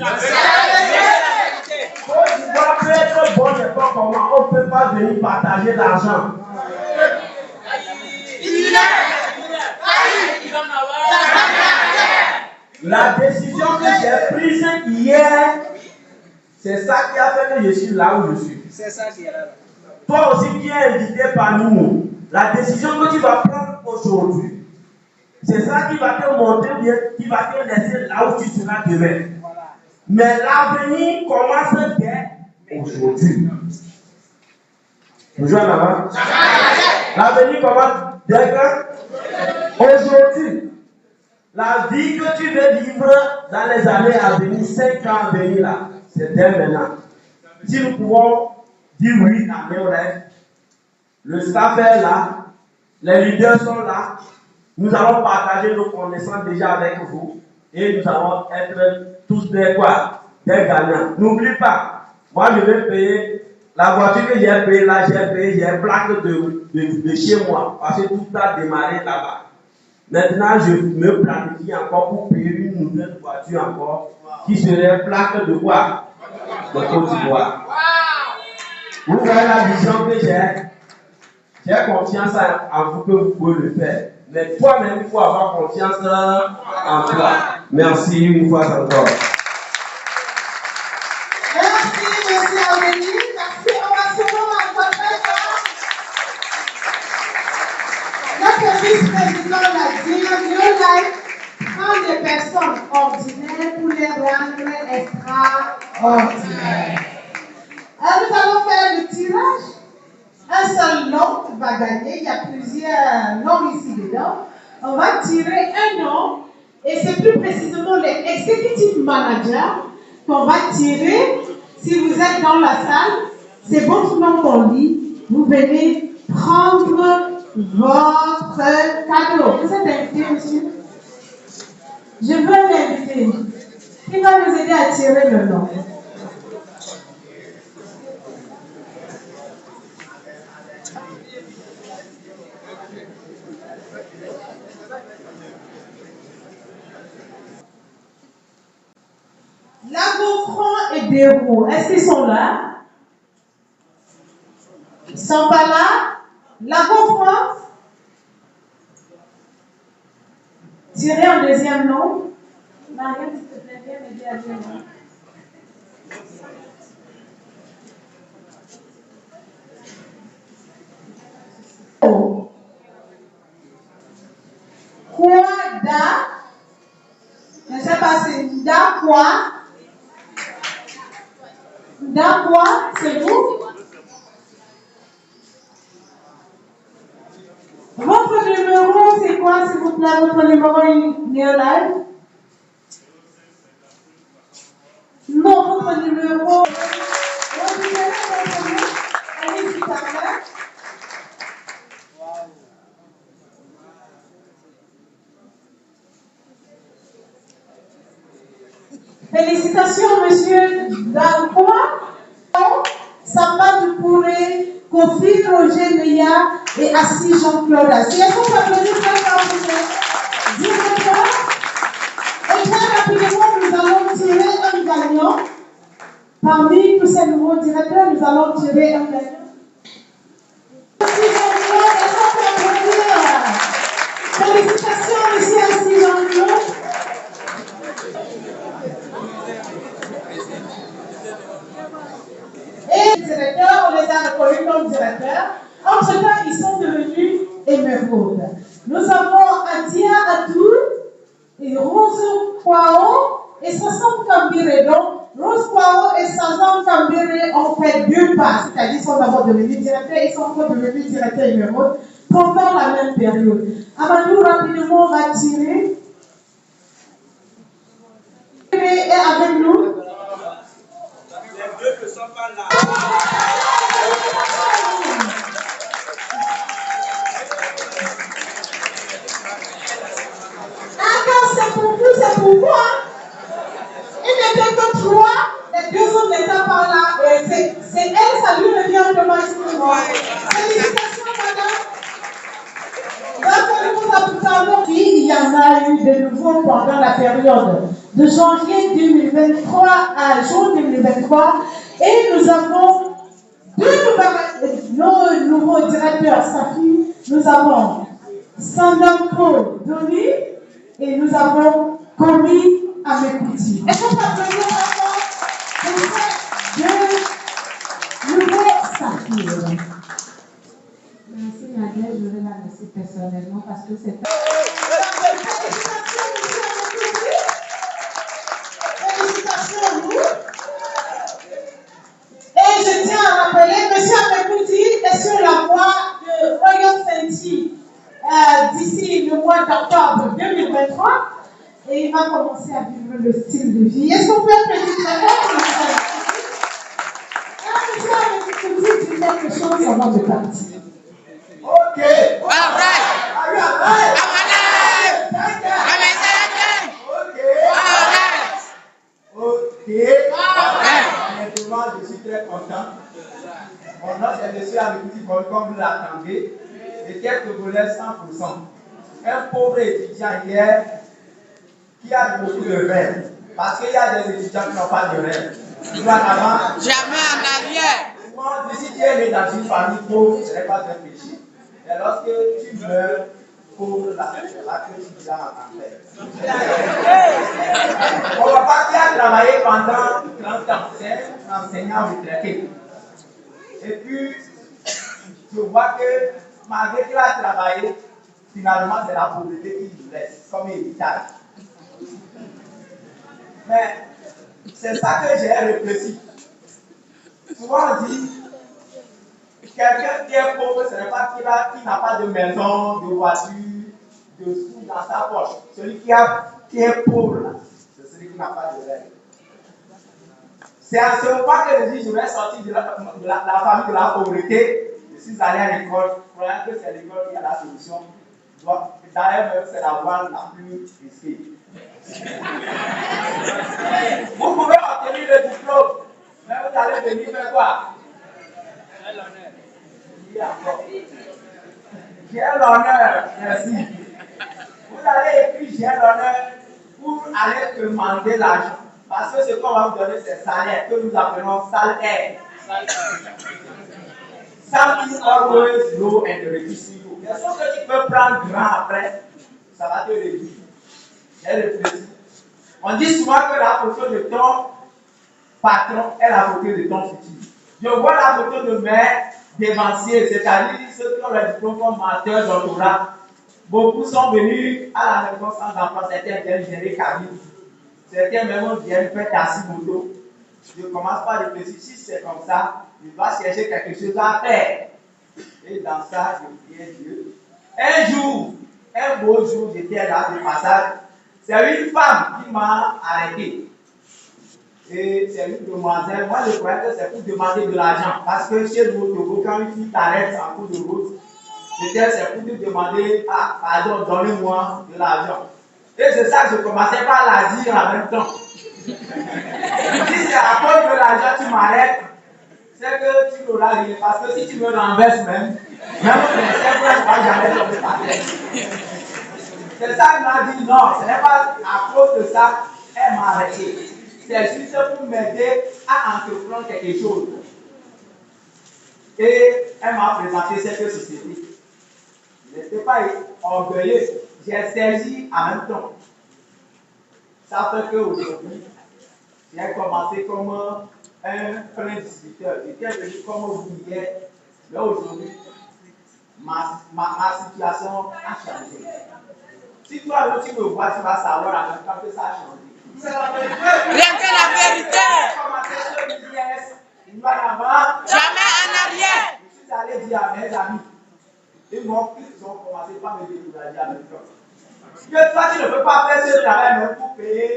Côte d'Ivoire peut être bon, n'importe comment. On ne peut pas venir partager l'argent. La décision que j'ai prise hier, c'est ça qui a fait que je suis là où je suis. C'est ça qui est là. Toi aussi qui es invité parmi nous, la décision que tu vas prendre aujourd'hui, c'est ça qui va te montrer bien, qui va te laisser là où tu seras demain. Voilà. Mais l'avenir commence dès aujourd'hui. Vous jouez là-bas? L'avenir commence dès quand? Aujourd'hui. La vie que tu veux vivre dans les années à venir, 5 ans à venir là, c'est dès maintenant. Si nous pouvons dire oui à Néolève, le staff est là, les leaders sont là, nous allons partager nos connaissances déjà avec vous et nous allons être tous des quoi? Des gagnants. N'oublie pas, moi je vais payer la voiture que j'ai payée là, j'ai une plaque de chez moi parce que tout a démarré là-bas. Maintenant, je me planifie encore pour payer une nouvelle voiture encore qui serait plaque de quoi? De Côte d'Ivoire. Vous voyez la vision que j'ai? J'ai confiance en vous que vous pouvez le faire. Mais toi-même, il faut avoir confiance en toi. Merci une fois encore. Merci, monsieur Aurélie. Merci. On va souvent accompagner. Notre vice-président l'a dit, New Life prend des personnes ordinaires pour les rendre extraordinaires. Alors, nous allons faire le tirage. Un seul nom va gagner. Il y a plusieurs noms ici dedans. On va tirer un nom. Et c'est plus précisément les executive managers qu'on va tirer. Si vous êtes dans la salle, c'est votre nom qu'on lit. Vous venez prendre votre cadeau. Vous êtes invité, monsieur? Je veux l'inviter. Qui va nous aider à tirer le nom? Lagofran et Béraud, est-ce qu'ils sont là? Ils ne sont pas là? Lagofran? Tirez un deuxième nom. Mariam, s'il te plaît, viens m'aider à dire. Oh. Quoi da? Je ne sais pas si da quoi? Da quoi? C'est vous? Votre numéro, c'est quoi, s'il vous plaît? Votre numéro Néolive? Non, votre numéro. Allez, s'il vous plaît. Félicitations, monsieur Dankoua, Samba Dupouré, Kofi Roger Neya et Assis Jean-Claude Assis. Est-ce qu'on peut applaudir très fort pour le directeur? Et très rapidement, nous allons tirer un gagnant. Parmi tous ces nouveaux directeurs, nous allons tirer un gagnant. Assis Jean-Claude, est-ce qu'on peut applaudir? Félicitations, monsieur Assis Jean-Claude. Et les directeurs, on les a reconnus comme directeurs. Entre-temps, ils sont devenus émeraudes. Nous avons Adia Adou et Rose Kwao et Sazam Kambire. Donc, Rose Kwao et Sazam Kambire ont fait deux pas, c'est-à-dire qu'ils sont d'abord devenus directeurs et ils sont encore devenus directeurs émeraudes pendant la même période. Amadou, rapidement, on va tirer. Et avec nous. Les deux ne sont pas là. Encore, c'est pour vous, c'est pour nouveau pendant la période de janvier 2023 à juin 2023. Et nous avons nos nouveaux directeurs Safi. Nous avons Sandampo Doni et nous avons Komi Amekouti. Est-ce qu'on peut applaudir encore pour ces deux nouveaux Safi? Merci Nadège, je vais la laisser personnellement parce que c'est Félicitations à vous. Et je tiens à rappeler, M. Amekouti est sur la voie de Royal Senti d'ici le mois d'octobre 2023 et il va commencer à vivre le style de vie. Est-ce qu'on peut applaudir très fort? M. Amekouti dit quelque chose avant de partir. Ok. Ok. Honnêtement, je suis très content. Mon nom c'est M. Amekouti, comme vous l'attendez. Et quelques volets 100%. Un pauvre étudiant hier qui a beaucoup de rêves. Parce qu'il y a des étudiants qui n'ont pas de rêves. Jamais en arrière. Souvent, si tu es né dans une famille pauvre, ce n'est pas un péché. Et lorsque tu meurs pauvre, là, que tu viens en enfer. Mon papa qui a travaillé pendant 30 ans, c'est un enseignant retraité. Et puis, je vois que malgré qu'il a travaillé, finalement, c'est la pauvreté qui nous laisse comme héritage. Mais c'est ça que j'ai réfléchi. Souvent on dit, quelqu'un qui est pauvre, ce n'est pas qui n'a pas de maison, de voiture, de sous dans sa poche. Celui qui est pauvre, là, c'est celui qui n'a pas de rêve. C'est à ce moment que je dis, je vais sortir de la famille de la pauvreté. Je suis allé à l'école, croyant que c'est l'école qui a la solution. D'ailleurs, c'est la voie la plus risquée. Vous pouvez obtenir le diplôme, mais vous allez venir faire quoi? J'ai l'honneur, merci. Vous allez écrire j'ai l'honneur pour aller demander l'argent. Parce que ce qu'on va vous donner, c'est salaire, que nous appelons salaire. Something always low and reducing you. Les choses que tu peux prendre grand après, ça va te réduire. J'ai réfléchi. On dit souvent que la photo de ton patron est la photo de ton futur. Je vois la photo de mes dévanciers, c'est-à-dire ceux qui ont le diplôme comme master, doctorat. Beaucoup sont venus à la maison sans emploi, certains viennent gérer cabine, certains même viennent faire tassi moto. Je commence par réfléchir, si c'est comme ça, je dois chercher quelque chose à faire. Et dans ça, je priais Dieu. Un jour, un beau jour, j'étais là de passage. C'est une femme qui m'a arrêté. Et c'est une demoiselle. Moi, je croyais que c'est pour demander de l'argent. Parce que chez nous, au Togo, quand une fille t'arrête en cours de route, c'est pour te demander, ah, pardon, donnez-moi de l'argent. Et c'est ça que je commençais par la dire en même temps. Si c'est à cause de l'argent que tu m'arrêtes, c'est que tu l'auras rien. Parce que si tu me renverses même c'est vrai, je ne vais jamais tomber par terre. C'est ça qu'il m'a dit, non, ce n'est pas à cause de ça, elle m'a arrêté. C'est juste pour m'aider à entreprendre quelque chose. Et elle m'a présenté cette société. Je n'étais pas orgueilleux, j'ai saisi en même temps. Ça fait qu'aujourd'hui, j'ai commencé comme un plein distributeur. J'étais venu comme ouvrier. Mais aujourd'hui, ma situation a changé. Si toi, tu me vois, tu vas savoir en même temps que ça a changé. C'est la vérité. Rien que la vérité. J'ai commencé ce business, une fois avant. Jamais en arrière. Je suis allé dire à mes amis. Ils ont commencé par me décourager en même temps. Que toi, tu ne peux pas faire ce travail même pour payer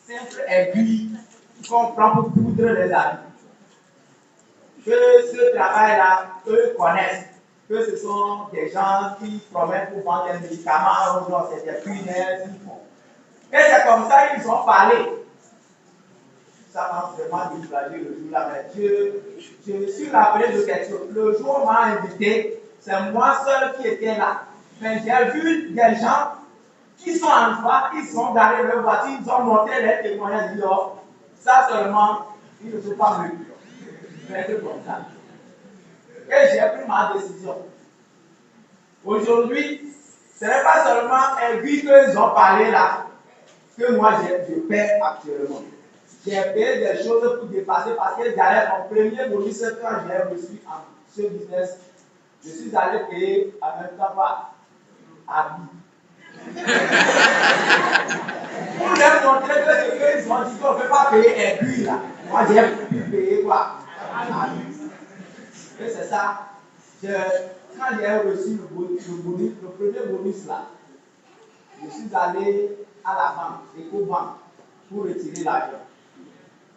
simple aiguille qu'on prend pour poudre les habits. Que ce travail-là, eux connaissent. Que ce sont des gens qui promettent pour vendre des médicaments, ou non, c'est des punaises, ils font. Et c'est comme ça qu'ils ont parlé. Ça m'a vraiment découragé le jour-là. Mais je me suis rappelé de quelque chose. Le jour où on m'a invité, c'est moi seul qui étais là. Mais j'ai vu des gens qui Ils sont en joie, ils sont garés leur voiture, ils ont monté les témoignages dehors. Ça seulement, ils ne sont pas venus. Mais c'est comme ça. Et j'ai pris ma décision. Aujourd'hui, ce n'est pas seulement un but qu'ils ont parlé là, que moi je paie actuellement. J'ai payé des choses pour dépasser parce que j'allais en premier bonus quand j'ai reçu en ce business. Je suis allé payer en même temps par habit. Pour leur montrer que ce qu'ils ont dit qu'on ne peut pas payer un but là. Moi j'ai pu payer quoi? Et c'est ça. Quand j'ai reçu le premier bonus là, je suis allé à la banque, Ecobank, pour retirer l'argent.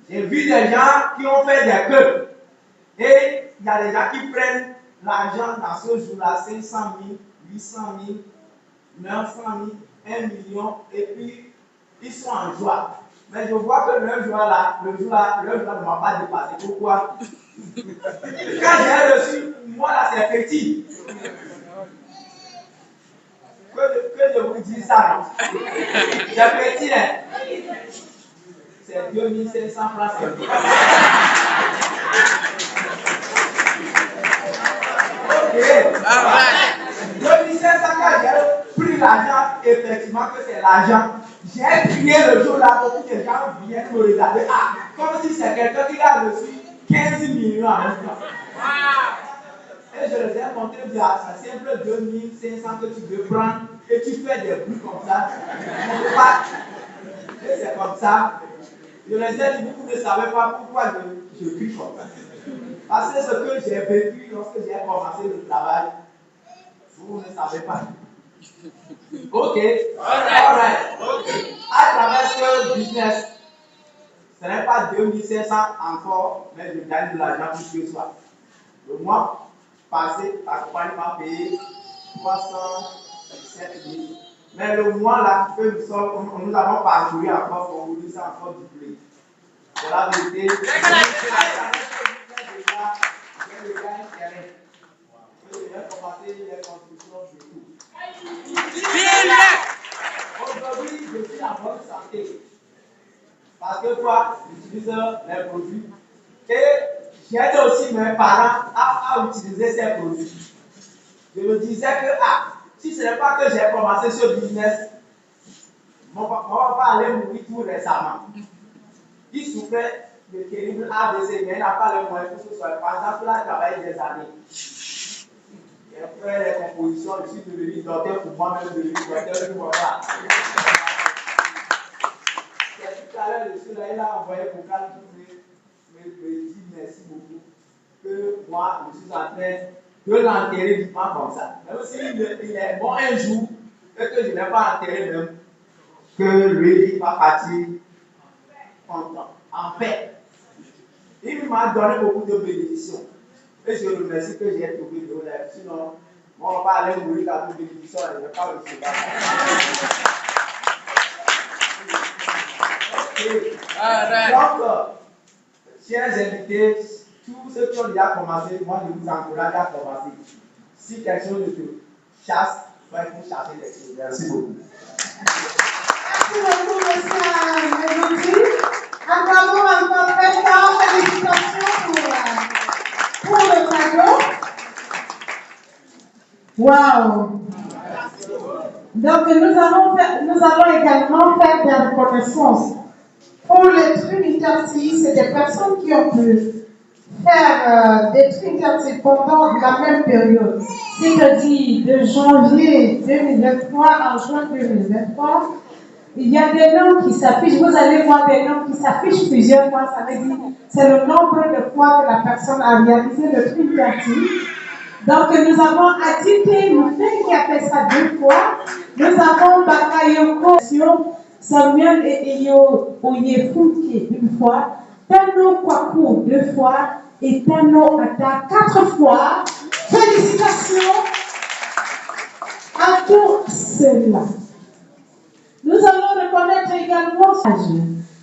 J'ai vu des gens qui ont fait des queues. Et il y a des gens qui prennent l'argent dans ce jour-là, 500 000, 800 000, 900 000, 1 million, et puis ils sont en joie. Mais je vois que leur joie ne m'a pas dépassé. Pourquoi? Quand j'ai reçu, moi là c'est petit. Que je vous dis ça. C'est petit, hein? C'est 2500 francs. Ok. 2500 quand j'ai pris l'argent, effectivement que c'est l'argent. J'ai crié le jour là pour que les gens viennent me regarder. Ah, comme si c'est quelqu'un qui a reçu 15 millions en même temps. Et je les ai montré bien, c'est simple 2500 que tu veux prendre et tu fais des bruits comme ça. Et c'est comme ça. Je les ai dit, vous ne savez pas pourquoi je crie comme ça. Parce que ce que j'ai vécu lorsque j'ai commencé le travail, vous ne savez pas. Ok. Alright. À travers ce business, ce n'est pas 2500 encore, mais je gagne de l'argent plus que ça. Le mois passé, la compagnie m'a payé 307 000. Mais le mois là, que nous avons parcouru encore, on vous dit ça encore doublé. C'est la vérité. J'ai commencé les constructions de tout. Aujourd'hui, je suis en bonne santé. Parce que toi, j'utilise les produits. Et j'aide aussi mes parents à utiliser ces produits. Je me disais que, si ce n'est pas que j'ai commencé ce business, mon papa va aller mourir tout récemment. Il souffrait de terribles AVC, mais il n'a pas le moyen pour que ce soit. Par exemple, il a travaillé des années. Il a fait les compositions, je suis devenu docteur pour moi-même, devenu docteur pour moi. Tout à l'heure, je suis là, il a envoyé pour calme me dit merci beaucoup. Que moi, je suis en train de l'enterrer vivant comme ça. Même s'il est bon un jour, et que je ne l'ai pas enterré même, que lui, il va partir en paix. Il m'a donné beaucoup de bénédictions. Et je le remercie que j'ai trouvé de l'air. Sinon, on va pas aller mourir dans toute bénédiction et je ne vais pas le faire. Donc, chers invités, tous ceux qui ont déjà commencé, moi je vous encourage à commencer. Si quelque chose te chasse, il faut chasser les choses. Merci beaucoup. Merci beaucoup, monsieur. Acclamons encore très fort. Félicitations pour le cadeau. Waouh! Donc, nous allons également faire des reconnaissances. Pour les Trinitatis, c'est des personnes qui ont pu faire des Trinitatis pendant la même période, c'est-à-dire de janvier 2023 à juin 2023. Il y a des noms qui s'affichent, vous allez voir des noms qui s'affichent plusieurs fois, ça veut dire c'est le nombre de fois que la personne a réalisé le Trinitatis. Donc nous avons Adité Moufé qui a fait ça 2 fois, nous avons Bakayoko, Samuel et Eyo Oyefouke 1 fois, Tano Kwaku 2 fois et Tano Ata 4 fois. Félicitations à tous ceux-là. Nous allons reconnaître également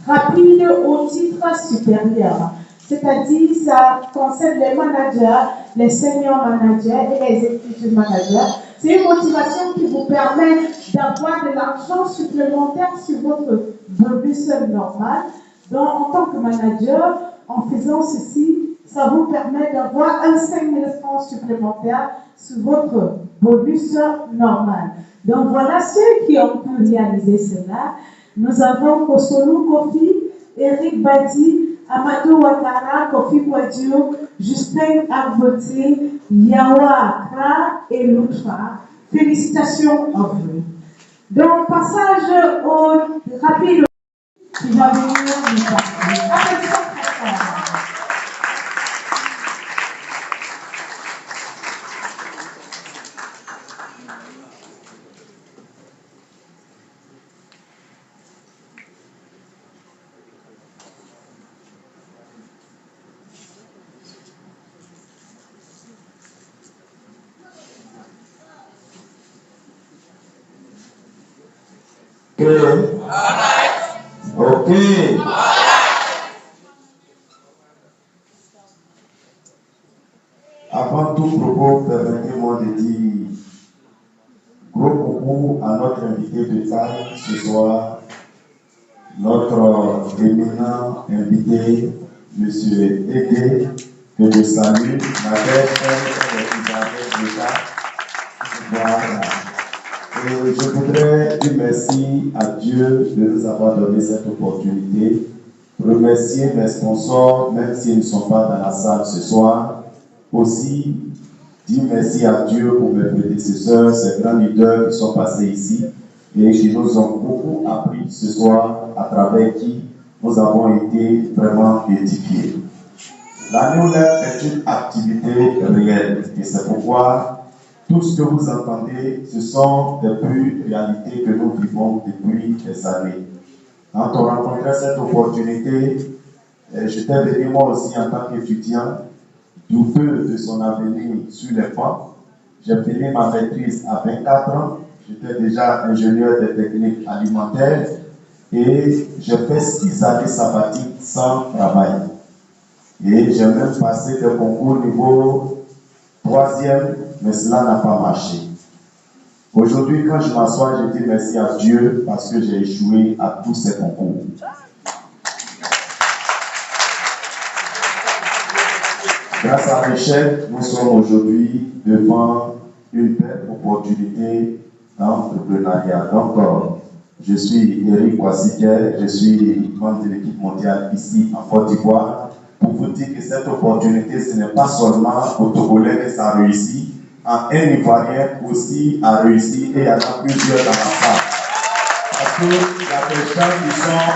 rapide au titre supérieur, c'est-à-dire ça concerne les managers, les senior managers et les executive managers. C'est une motivation qui vous permet d'avoir de l'argent supplémentaire sur votre bonus normal. Donc, en tant que manager, en faisant ceci, ça vous permet d'avoir un 5 000 francs supplémentaires sur votre bonus normal. Donc, voilà ceux qui ont pu réaliser cela. Nous avons Kosolu Kofi, Eric Badi, Amadou Ouattara, Kofi Kouadio, Justin Arboté, Yawa Akra et Loutra. Félicitations à vous. Donc, passage au rapide qui va venir nous parler. Applaudissements très forts. Ok. Avant tout propos, permettez-moi de dire gros coucou à notre invité de taille ce soir, notre éminent invité, M. Ege, que je salue, Voilà. Et je voudrais dire merci à Dieu de nous avoir donné cette opportunité. Remercier mes sponsors, même s'ils ne sont pas dans la salle ce soir. Aussi, dire merci à Dieu pour mes prédécesseurs, ces grands leaders qui sont passés ici et qui nous ont beaucoup appris ce soir, à travers qui nous avons été vraiment édifiés. La New Life est une activité réelle et c'est pourquoi tout ce que vous entendez, ce sont des pures réalités que nous vivons depuis des années. Quand on rencontrait cette opportunité, j'étais venu moi aussi en tant qu'étudiant, douteux de son avenir sur les bancs. J'ai fini ma maîtrise à 24 ans, j'étais déjà ingénieur des techniques alimentaires et j'ai fait 6 années sabbatiques sans travail. Et j'ai même passé des concours niveau 3e, mais cela n'a pas marché. Aujourd'hui, quand je m'assois, je dis merci à Dieu parce que j'ai échoué à tous ces concours. Grâce à l'échec, nous sommes aujourd'hui devant une belle opportunité d'entrepreneuriat. Donc, je suis Eric Ouassiké, je suis membre de l'équipe mondiale ici en Côte d'Ivoire. Pour vous dire que cette opportunité, ce n'est pas seulement aux Togolais que ça a réussi, un Ivoirien aussi a réussi et il y en a plusieurs dans la salle. Parce qu'il y a des gens qui sont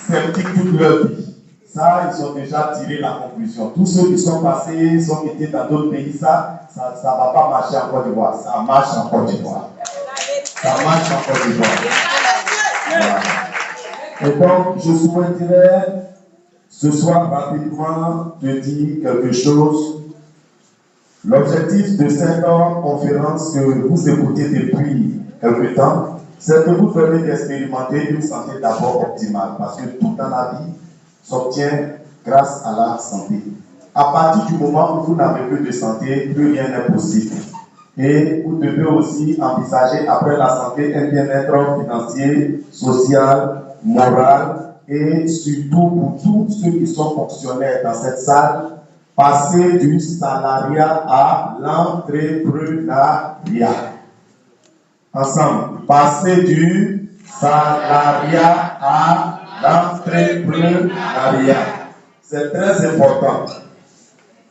sceptiques toute leur vie. Ça, ils ont déjà tiré la conclusion. Tous ceux qui sont passés, sont été dans d'autres pays, ça ne va pas marcher en Côte d'Ivoire. Ça marche en Côte d'Ivoire. Ça marche en Côte d'Ivoire. Voilà. Et donc, je souhaiterais ce soir rapidement te dire quelque chose. L'objectif de cette conférence que vous écoutez depuis quelque temps, c'est que vous venez d'expérimenter une santé d'abord optimale, parce que tout dans la vie s'obtient grâce à la santé. À partir du moment où vous n'avez plus de santé, plus rien n'est possible. Et vous devez aussi envisager après la santé un bien-être financier, social, moral, et surtout pour tous ceux qui sont fonctionnaires dans cette salle, passer du salariat à l'entrepreneuriat. Ensemble, passer du salariat à l'entrepreneuriat. C'est très important.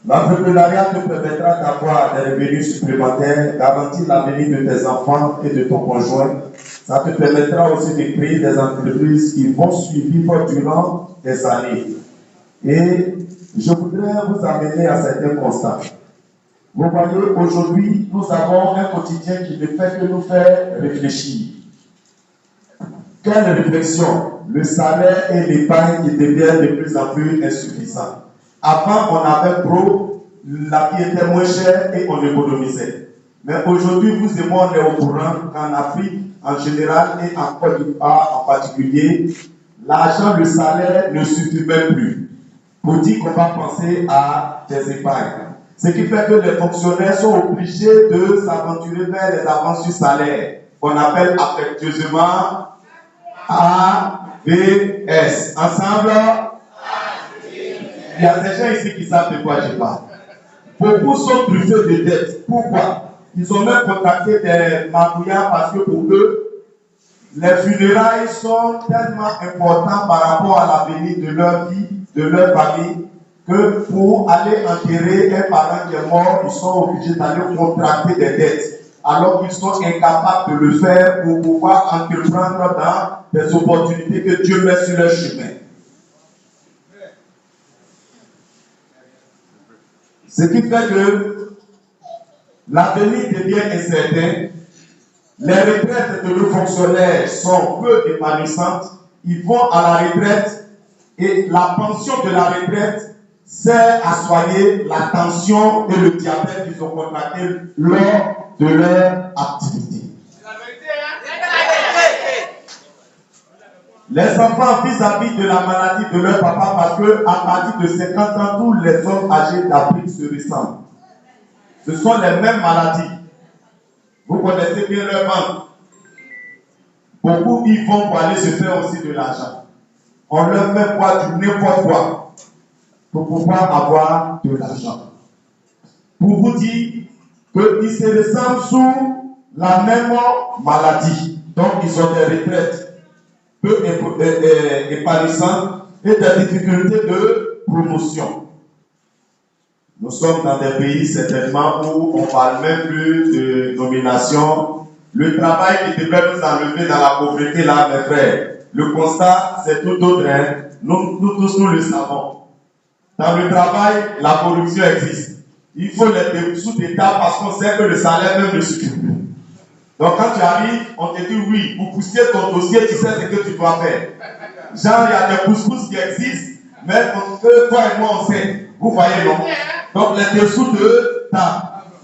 L'entrepreneuriat te permettra d'avoir des revenus supplémentaires, garantir l'avenir de tes enfants et de ton conjoint. Ça te permettra aussi de créer des entreprises qui vont suivre durant des années. Et je voudrais vous amener à certains constats. Vous voyez, aujourd'hui, nous avons un quotidien qui ne fait que nous faire réfléchir. Quelle réflexion? Le salaire et l'épargne qui deviennent de plus en plus insuffisants. Avant, on avait trop, la vie était moins chère et on économisait. Mais aujourd'hui, vous et moi, on est au courant qu'en Afrique, en général, et en Côte d'Ivoire en particulier, l'argent, le salaire ne suffit même plus. Pour dire qu'on va penser à des épargnes. Ce qui fait que les fonctionnaires sont obligés de s'aventurer vers les avances sur salaire. qu'on appelle affectueusement AVS. Ensemble, il y a des gens ici qui savent de quoi je parle. Beaucoup sont truffés de dettes. Pourquoi? Ils ont même contacté des magouillards parce que pour eux, les funérailles sont tellement importantes par rapport à l'avenir de leur vie, de leur famille, que pour aller enterrer un parent qui est mort, ils sont obligés d'aller contracter des dettes, alors qu'ils sont incapables de le faire pour pouvoir entreprendre dans des opportunités que Dieu met sur leur chemin. Ce qui fait que l'avenir devient incertain, les retraites de nos fonctionnaires sont peu épanouissantes, ils vont à la retraite et la pension de la retraite sert à soigner la tension et le diabète qu'ils ont contracté lors de leur activité. Les enfants vis-à-vis de la maladie de leur papa, parce qu'à partir de 50 ans, tous les hommes âgés d'Afrique se ressemblent. Ce sont les mêmes maladies. Vous connaissez bien leur ventre. Beaucoup y vont pour aller se faire aussi de l'argent. On leur fait boire du n'importe quoi pour pouvoir avoir de l'argent. Pour vous dire qu'ils se ressemblent sous la même maladie. Donc ils ont des retraites peu épanouissantes et des difficultés de promotion. Nous sommes dans des pays certainement où on ne parle même plus de nomination. Le travail qui devrait nous enlever dans la pauvreté là, mes frères, le constat c'est tout autre. Hein? Nous tous nous le savons. Dans le travail, la corruption existe. Il faut les dessous d'État parce qu'on sait que le salaire même ne suffit plus. Donc quand tu arrives, on te dit oui, pour pousser ton dossier, tu sais ce que tu dois faire. Genre, il y a des pousse-pousse qui existent, mais toi et moi on sait. Vous voyez, non? Donc les dessous de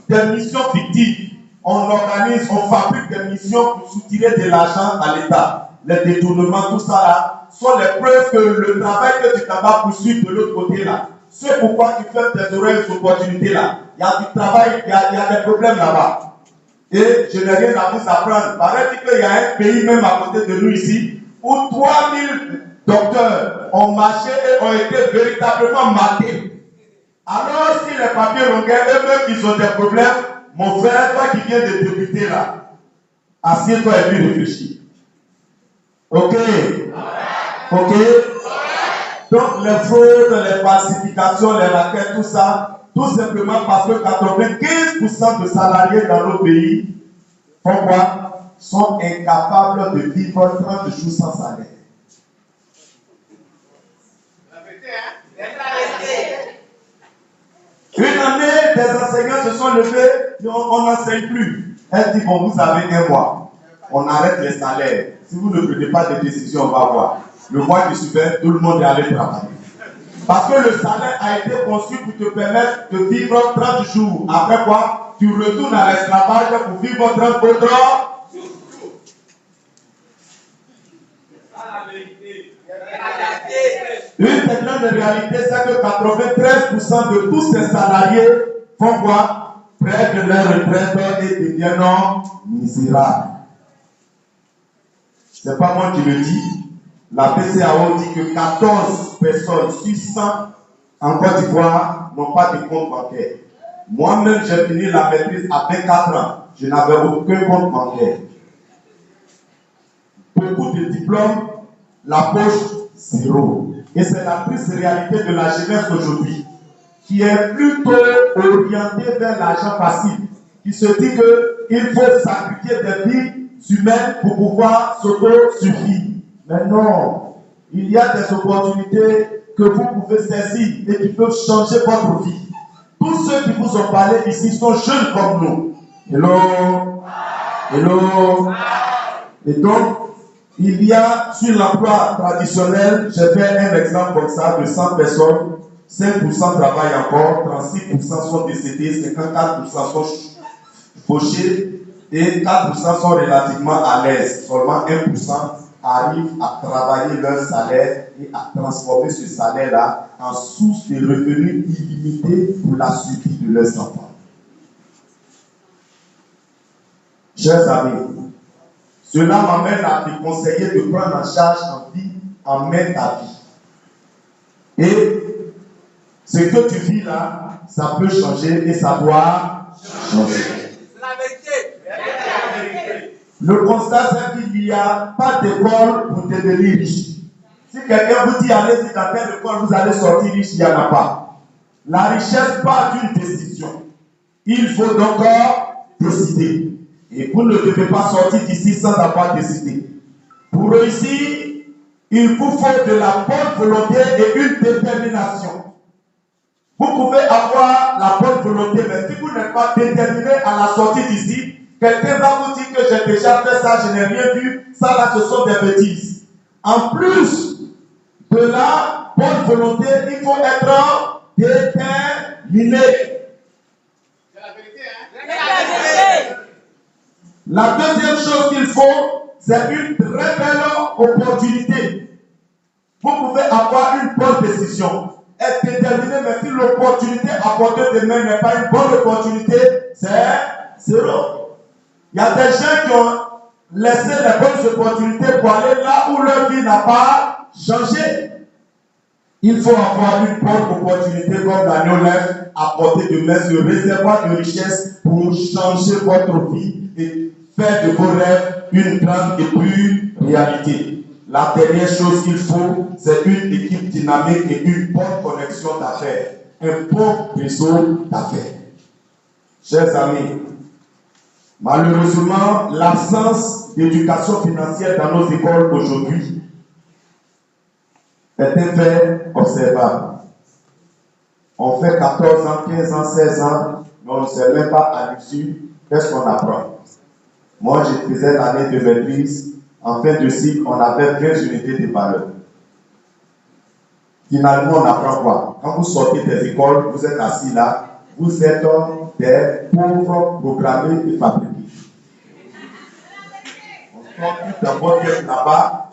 des missions fictives, on organise, on fabrique des missions pour soutirer de l'argent à l'État. Les détournements, tout ça là, sont les preuves que le travail que tu t'en vas poursuivre de l'autre côté là, c'est pourquoi tu fais tes oreilles opportunités là. Il y a du travail, il y a des problèmes là-bas. Et je n'ai rien à vous apprendre. Paraît-il qu'il y a un pays même à côté de nous ici où 3000 docteurs ont marché et ont été véritablement marqués. Alors si les papiers rongueurs, eux-mêmes ils ont des problèmes, mon frère, toi qui viens de débuter là, assieds-toi et puis réfléchis. Ok? Ok? Donc les fraudes, les falsifications, les raquettes, tout ça, tout simplement parce que 95% de salariés dans nos pays font quoi? Sont incapables de vivre 30 jours sans salaire. Une année, des enseignants se sont levés, on n'enseigne plus. Elles disent, bon, vous avez un mois, on arrête les salaires. Si vous ne prenez pas de décision, on va voir. Le mois qui suivait, tout le monde est allé travailler. Parce que le salaire a été conçu pour te permettre de vivre 30 jours. Après quoi, tu retournes à l'esclavage pour vivre 30 autres jours. Une des grandes réalités, c'est que 93% de tous ces salariés font quoi? Prennent leur retraite et deviennent misérables. Ce n'est pas moi qui le dis. La PCAO dit que 14 personnes sur 100 en Côte d'Ivoire n'ont pas de compte bancaire. Moi-même, j'ai fini la maîtrise à 24 ans. Je n'avais aucun compte bancaire. Beaucoup de diplômes, la poche, zéro. Et c'est la triste réalité de la jeunesse aujourd'hui, qui est plutôt orientée vers l'argent facile, qui se dit qu'il faut sacrifier des vies humaines pour pouvoir s'auto-suffire. Mais non, il y a des opportunités que vous pouvez saisir et qui peuvent changer votre vie. Tous ceux qui vous ont parlé ici sont jeunes comme nous. Hello? Hello? Et donc, il y a sur l'emploi traditionnel, j'ai fait un exemple comme ça de 100 personnes, 5% travaillent encore, 36% sont décédés, 54% sont fauchés et 4% sont relativement à l'aise. Seulement 1% arrivent à travailler leur salaire et à transformer ce salaire-là en source de revenus illimités pour la survie de leurs enfants. Chers amis, Cela m'amène à te conseiller de prendre en charge en main ta vie. Et ce que tu vis là, ça peut changer et ça doit changer. C'est la vérité. Le constat, c'est qu'il n'y a pas d'école pour devenir riche. Si quelqu'un vous dit allez-y dans telle école, vous allez sortir riche, il n'y en a pas. La richesse part d'une décision. Il faut donc décider. Et vous ne devez pas sortir d'ici sans avoir décidé. Pour réussir, il vous faut de la bonne volonté et une détermination. Vous pouvez avoir la bonne volonté, mais si vous n'êtes pas déterminé à la sortie d'ici, quelqu'un va vous dire que j'ai déjà fait ça, je n'ai rien vu, ça là ce sont des bêtises. En plus de la bonne volonté, il faut être déterminé. C'est la vérité, hein? C'est la vérité. La deuxième chose qu'il faut, c'est une très belle opportunité. Vous pouvez avoir une bonne décision, être déterminé, mais si l'opportunité apportée demain n'est pas une bonne opportunité, c'est zéro. Il y a des gens qui ont laissé les bonnes opportunités pour aller là où leur vie n'a pas changé. Il faut avoir une bonne opportunité comme l'agneau lève à portée de main, ce réservoir de richesse pour changer votre vie et faire de vos rêves une grande et pure réalité. La dernière chose qu'il faut, c'est une équipe dynamique et une bonne connexion d'affaires, un bon réseau d'affaires. Chers amis, malheureusement, l'absence d'éducation financière dans nos écoles aujourd'hui est un fait observable. On fait 14 ans, 15 ans, 16 ans, mais on ne sait même pas à l'issue qu'est-ce qu'on apprend. Moi, je faisais l'année de maîtrise. En fin de cycle, on avait 15 unités de valeur. Finalement, on apprend quoi? Quand vous sortez des écoles, vous êtes assis là, vous êtes des pauvres programmés et fabriqués. On sort tout dans votre tête là-bas,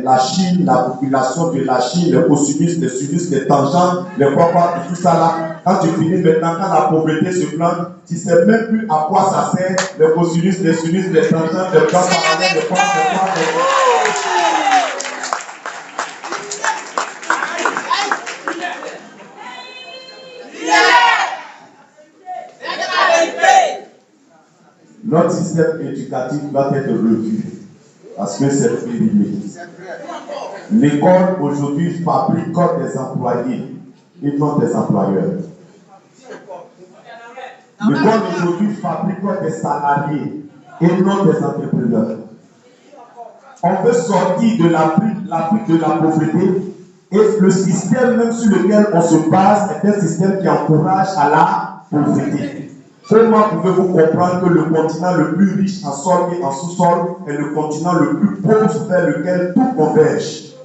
la Chine, la population de la Chine, les cosinus, les sinus, les tangents, les quoi, tout ça là. Quand tu finis maintenant, quand la pauvreté se plante, tu ne sais même plus à quoi ça sert, les cosinus, les sinus, les tangents, les plans parallèles, les quoi. Notre système éducatif doit être revu parce que c'est périmé. L'école aujourd'hui fabrique des employés et non des employeurs. L'école aujourd'hui fabrique des salariés et non des entrepreneurs. On veut sortir de l'Afrique de la pauvreté et le système même sur lequel on se base est un système qui encourage à la pauvreté. Comment pouvez-vous comprendre que le continent le plus riche en sol et en sous-sol est le continent le plus pauvre vers lequel tout converge?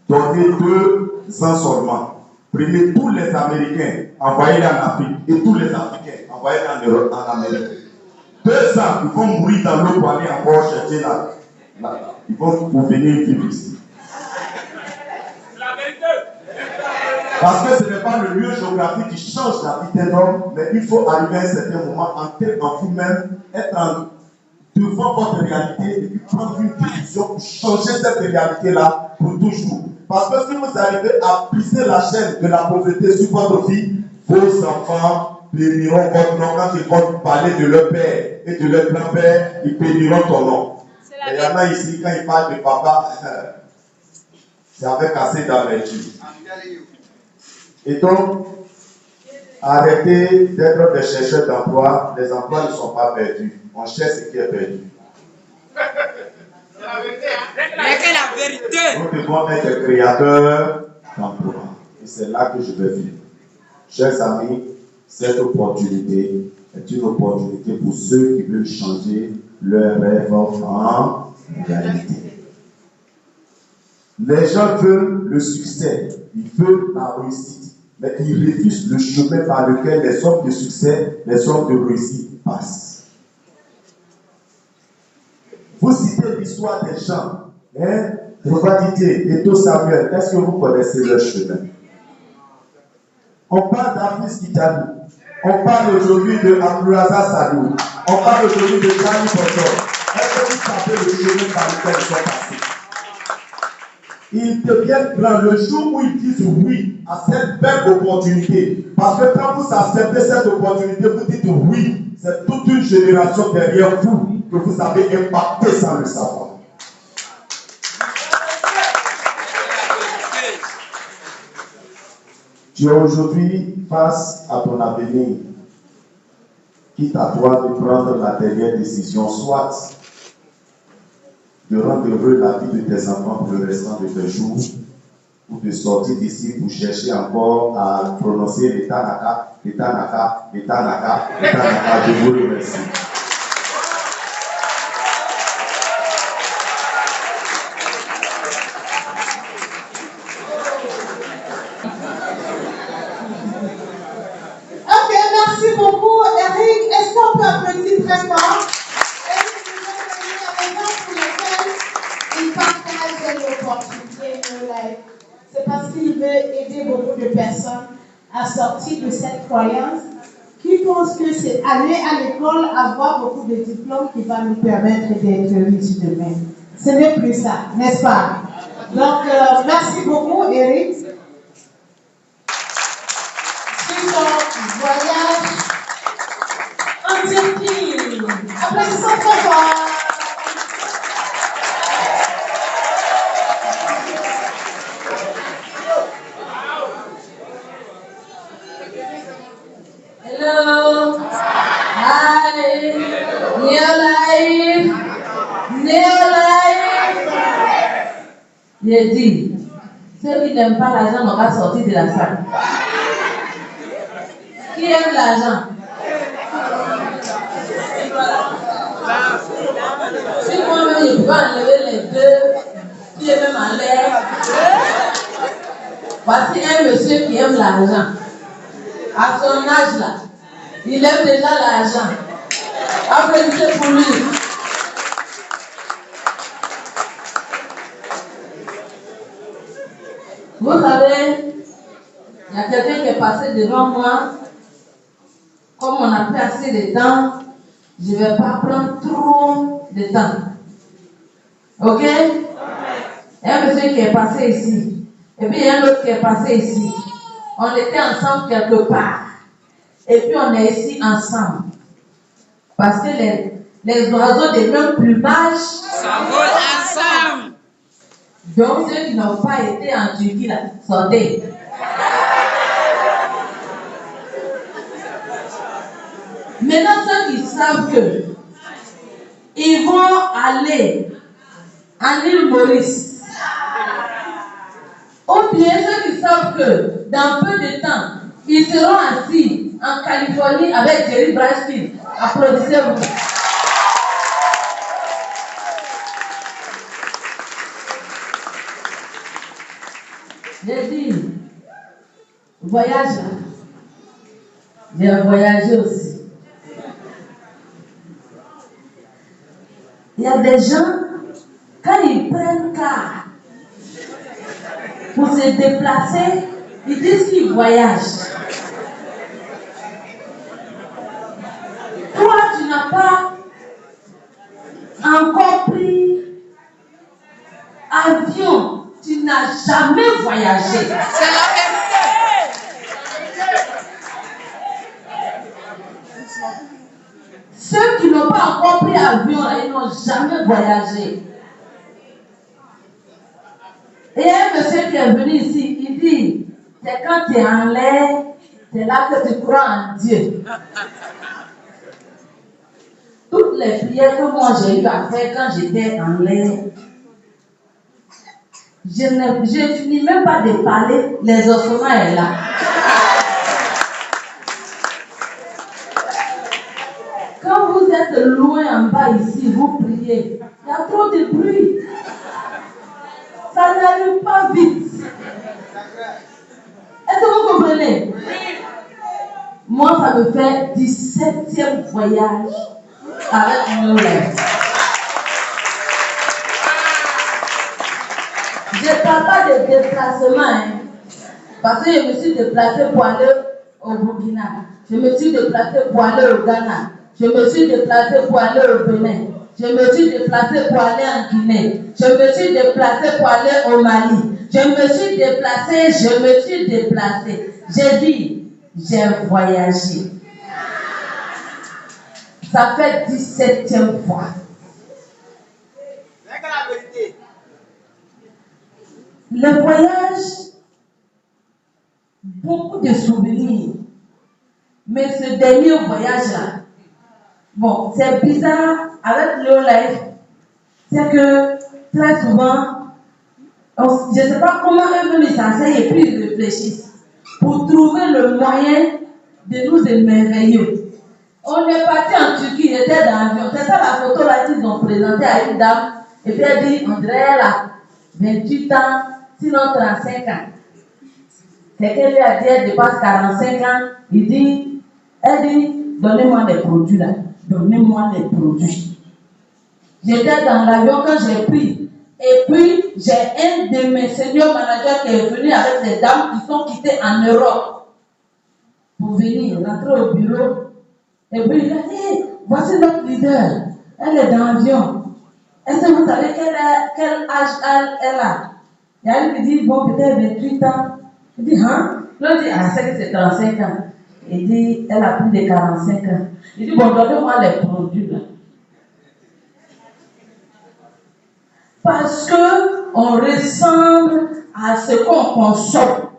Donnez 2 ans seulement. Prenez tous les Américains, envoyez-les en Afrique, et tous les Africains, envoyez-les en Europe, en Amérique. 2 ans, ils vont mourir dans l'eau pour aller encore chercher là. Ils vont venir vivre ici. Parce que ce n'est pas le lieu géographique qui change la vie d'un homme, mais il faut arriver à un certain moment, entrer en vous-même, être devant votre réalité et puis prendre une décision pour changer cette réalité-là pour toujours. Parce que si vous arrivez à briser la chaîne de la pauvreté sur votre vie, vos enfants béniront votre nom. Quand ils vont parler de leur père et de leur grand-père, ils béniront ton nom. Et il y en a ici, quand ils parlent de papa, c'est avec assez d'amertume. Et donc, arrêtez d'être des chercheurs d'emploi. Les emplois ne sont pas perdus. On cherche ce qui est perdu. C'est la vérité. Nous devons être des créateurs d'emplois. Et c'est là que je vais vivre. Chers amis, cette opportunité est une opportunité pour ceux qui veulent changer leur rêve en réalité. Les gens veulent le succès, ils veulent la réussite, mais ils refusent le chemin par lequel les hommes de succès, les hommes de réussite passent. Vous citez l'histoire des gens, Robadidier, Eto Samuel, est-ce que vous connaissez leur chemin? On parle d'Afrique Kitano, on parle aujourd'hui de Abdulaziz Salou, On parle aujourd'hui de Gianni Boston. Est-ce que vous savez le chemin par lequel ils sont passés? Ils deviennent blancs le jour où ils disent oui à cette belle opportunité. Parce que quand vous acceptez cette opportunité, vous dites oui. C'est toute une génération derrière vous que vous avez impacté sans le savoir. Tu es aujourd'hui face à ton avenir. Quitte à toi de prendre la dernière décision, soit de rendre heureux la vie de tes enfants pour le restant de tes jours, ou de sortir d'ici pour chercher encore à prononcer l'état naka, l'état naka, l'état naka, l'état naka. Je vous remercie. Ok, merci beaucoup, Eric. Est-ce qu'on peut applaudir très fort? Eric nous a donné la raison pour laquelle il partage l'opportunité de live. C'est parce qu'il veut aider beaucoup de personnes à sortir de cette croyance qui pense que c'est aller à l'école, avoir beaucoup de diplômes qui va nous permettre d'être riches demain. Ce n'est plus ça, n'est-ce pas? Donc, merci beaucoup, Eric. Sur son voyage en Turquie. Applaudissons très fort. Hello. Hi. Neolife. J'ai dit, ceux qui n'aiment pas l'argent n'ont pas sorti de la salle. Qui aime l'argent? Si moi-même je peux enlever les deux, qui est même en l'air. Voici un monsieur qui aime l'argent. À son âge là, il aime déjà l'argent. Applaudissez pour lui. Vous savez, il y a quelqu'un qui est passé devant moi. Comme on n'a plus assez de temps, je ne vais pas prendre trop de temps. Ok? Il y a un monsieur qui est passé ici. Et puis il y a un autre qui est passé ici. On était ensemble quelque part. Et puis on est ici ensemble. Parce que les oiseaux des mêmes plumages s'envolent ensemble. Donc ceux qui n'ont pas été en Turquie, là, sortez. Maintenant, ceux qui savent que ils vont aller en île Maurice, ou bien ceux qui savent que dans peu de temps, ils seront assis en Californie avec Jerry Brashkin. Applaudissez-vous. J'ai dit, voyage, j'ai voyagé aussi. Il y a des gens, quand ils prennent car pour se déplacer, ils disent qu'ils voyagent. Toi, tu n'as pas encore pris avion, tu n'as jamais voyagé. C'est la vérité. Ceux qui n'ont pas encore pris avion, ils n'ont jamais voyagé. Et un monsieur qui est venu ici, il dit, c'est quand tu es en l'air, c'est là que tu crois en Dieu. Toutes les prières que moi j'ai eu à faire quand j'étais en l'air, je finis même pas de parler, les ossements sont là. Quand vous êtes loin en bas ici, vous priez, il y a trop de bruit. Ça n'arrive pas vite. Est-ce que vous comprenez? Moi, ça me fait 17e voyage avec nos rêves. Je ne parle pas de déplacement, hein, parce que je me suis déplacée pour aller au Burkina. Je me suis déplacée pour aller au Ghana. Je me suis déplacée pour aller au Bénin. Je me suis déplacée pour aller en Guinée. Je me suis déplacée pour aller au Mali. Je me suis déplacée. J'ai dit, j'ai voyagé. Ça fait 17e fois. C'est la vérité. Le voyage, beaucoup de souvenirs. Mais ce dernier voyage-là, bon, c'est bizarre avec Léo Life, c'est que très souvent, je ne sais pas comment eux-mêmes ils s'enseignent et puis ils réfléchissent pour trouver le moyen de nous émerveiller. On est parti en Turquie, il était dans l'avion. C'est ça la photo là qu'ils ont présentée à une dame. Et puis elle dit, on dirait elle a 28 ans, sinon 35 ans. C'est qu'elle lui a dit, elle dépasse 45 ans. Elle dit, donnez-moi les produits là. Donnez-moi les produits. J'étais dans l'avion quand j'ai pris. Et puis, j'ai un de mes seniors managers qui est venu avec des dames qui sont quittées en Europe pour venir rentrer au bureau. Et puis, il a dit, voici notre leader. Elle est dans l'avion. Est-ce que vous savez quel âge elle a? Il y a une qui dit, bon, peut-être 28 ans. Il dit, hein? L'autre dit, ah, c'est 35 ans. Il dit, elle a plus de 45 ans. Il dit, bon, donnez-moi les produits là. Parce qu'on ressemble à ce qu'on consomme.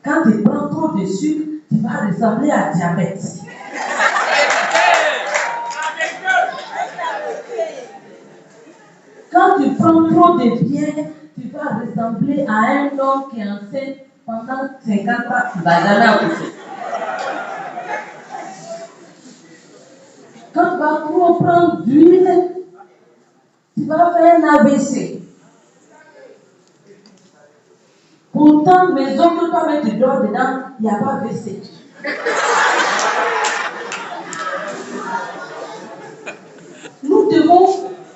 Quand tu prends trop de sucre, tu vas ressembler à diabète. Quand tu prends trop de bière, tu vas ressembler à un homme qui est enceinte pendant 50 ans. Tu ne vas jamais accoucher. Quand tu vas trop prendre d'huile, tu vas faire un AVC. Pourtant, mes ongles, toi, tu dors dedans, il n'y a pas AVC. Nous devons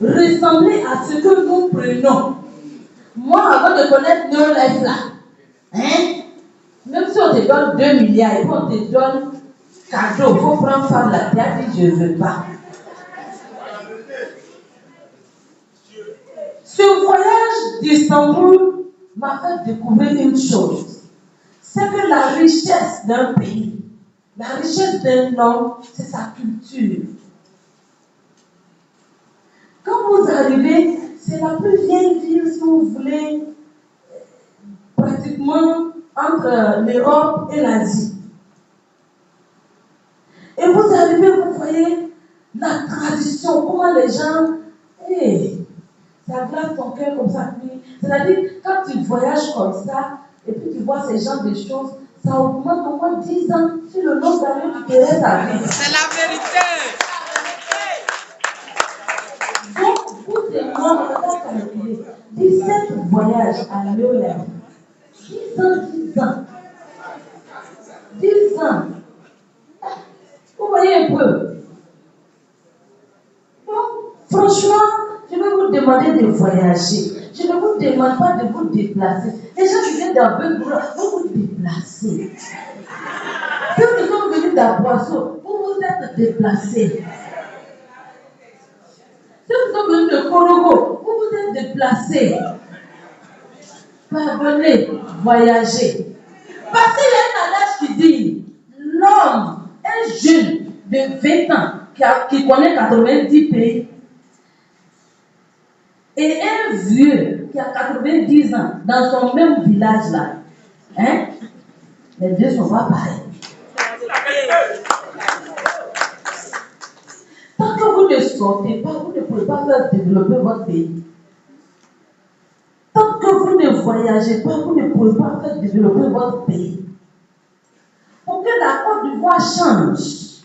ressembler à ce que nous prenons. Moi, avant de connaître nos lives là, même si on te donne 2 milliards et qu'on te donne cadeau, il faut prendre femme là, tu as dit je ne veux pas. Ce voyage d'Istanbul m'a fait découvrir une chose. C'est que la richesse d'un pays, la richesse d'un homme, c'est sa culture. Quand vous arrivez, c'est la plus vieille ville, si vous voulez, pratiquement entre l'Europe et l'Asie. Et vous arrivez, vous voyez la tradition, comment les gens, ça glace ton cœur comme ça. C'est-à-dire, quand tu voyages comme ça, et puis tu vois ces genres de choses, ça augmente au moins 10 ans sur le long d'année tu te restes à vivre. C'est la vérité. Donc, vous et moi, on a calculé 17 voyages à l'Europe. 10 ans. 10 ans. Vous voyez un peu. Bon, franchement, je vais vous demander de voyager. Je ne vous demande pas de vous déplacer. Les gens qui viennent d'un peu vous vous déplacez. Ceux qui sont venus d'un poisson, vous vous êtes déplacés. Ceux qui sont venus de Korogo, vous vous êtes déplacés. Pardonnez, voyagez. Parce qu'il y a un adage qui dit, l'homme, un jeune de 20 ans qui connaît 90 pays, et un vieux qui a 90 ans dans son même village là, les deux ne sont pas pareils. Tant que vous ne sortez pas, vous ne pouvez pas faire développer votre pays. Tant que vous ne voyagez pas, vous ne pouvez pas faire développer votre pays. Pour que la Côte d'Ivoire change,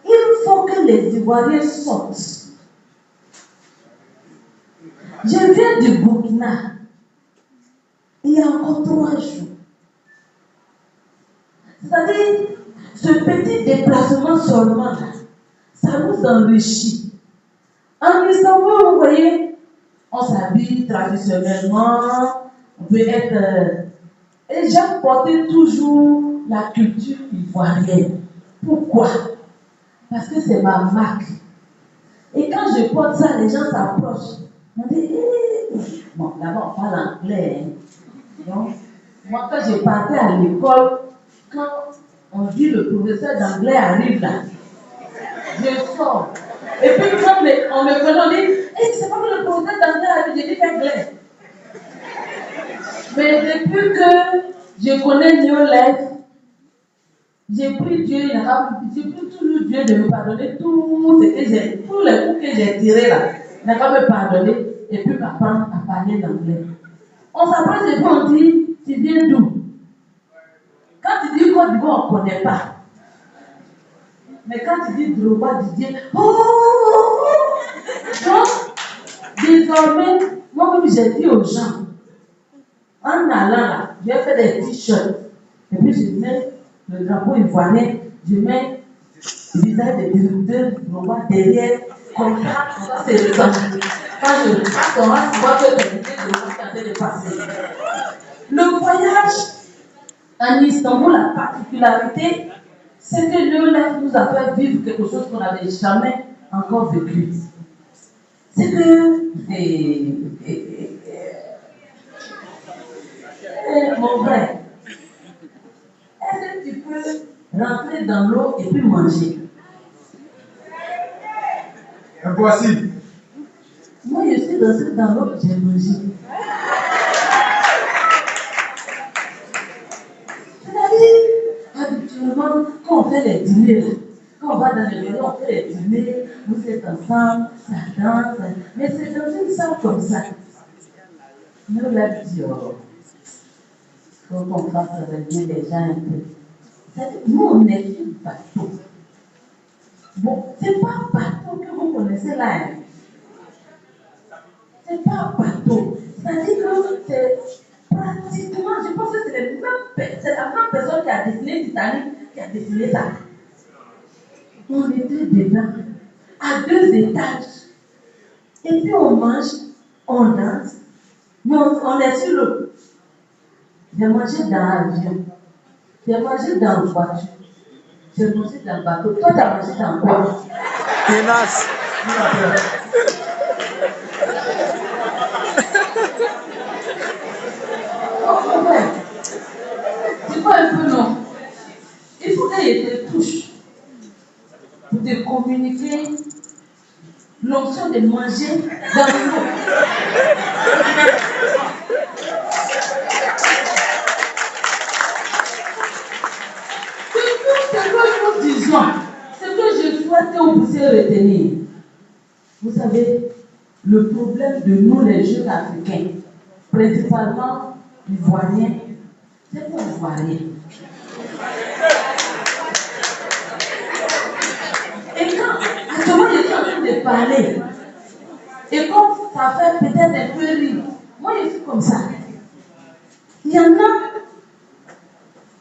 il faut que les Ivoiriens sortent. Je viens du Burkina. Il y a encore 3 jours. C'est-à-dire, ce petit déplacement seulement, ça nous enrichit. En Istanbul, vous voyez, on s'habille traditionnellement, on peut être... et j'aime porter toujours la culture ivoirienne. Pourquoi? Parce que c'est ma marque. Et quand je porte ça, les gens s'approchent. On dit, bon, d'abord, on parle anglais. Donc, moi, quand je partais à l'école, quand on dit le professeur d'anglais arrive là, je sors. Et puis, quand on me connaît, on dit, c'est pas que le professeur d'anglais arrive, je dis anglais. Mais depuis que je connais New Life, j'ai pris Dieu, j'ai pris toujours Dieu de me pardonner tout ce que j'ai, tous les coups que j'ai tirés là. Il n'a qu'à me pardonner et puis m'apprendre à parler l'anglais. On s'approche et puis on dit, tu viens d'où? Quand tu dis Côte d'Ivoire, on ne connaît pas. Mais quand tu dis Drogba, tu dis, oh! Donc, désormais, moi-même j'ai dit aux gens, en allant là, je vais faire des t-shirts. Et puis je mets le drapeau ivoirien, je mets le visage des directeurs Drogba derrière, comme ça c'est le temps. Quand je passe, on va voir que les idées de Drogba sont en train de passer. Le voyage en Istanbul, la particularité, c'est que le Life nous a fait vivre quelque chose qu'on n'avait jamais encore vécu. C'est que, mon frère, est-ce que tu peux rentrer dans l'eau et puis manger? Impossible. Moi, je suis rentrée dans l'eau et j'ai mangé. Habituellement, quand on fait les dîners, quand on va dans les maisons, on fait les dîners, vous êtes ensemble, ça danse, mais c'est dans une salle comme ça. Nous l'a dit, il faut qu'on fasse réveiller les gens un peu. C'est-à-dire, nous, on est sur bateau. Bon, c'est pas un bateau que vous connaissez là. Hein. C'est pas un bateau. C'est-à-dire que c'est pratiquement, je pense que c'est la même personne qui a dessiné Titanic qui a dessiné ça. On était dedans, à 2 étages. Et puis on mange, on danse, mais on est sur l'eau. J'ai mangé dans l'avion, j'ai mangé dans la voiture, j'ai mangé dans le bateau. Toi, tu as mangé dans quoi? Tenace. C'est pas un peu non? Il faut qu'il te touche pour te communiquer l'option de manger dans l'eau. C'est ce que nous disons, ce que je souhaite que vous puissiez retenir. Vous savez, le problème de nous, les jeunes africains, principalement ivoiriens, c'est pour ivoiriens. Et quand, actuellement, je suis en train de parler, et comme ça fait peut-être un peu rire, moi je suis comme ça. Il y en a,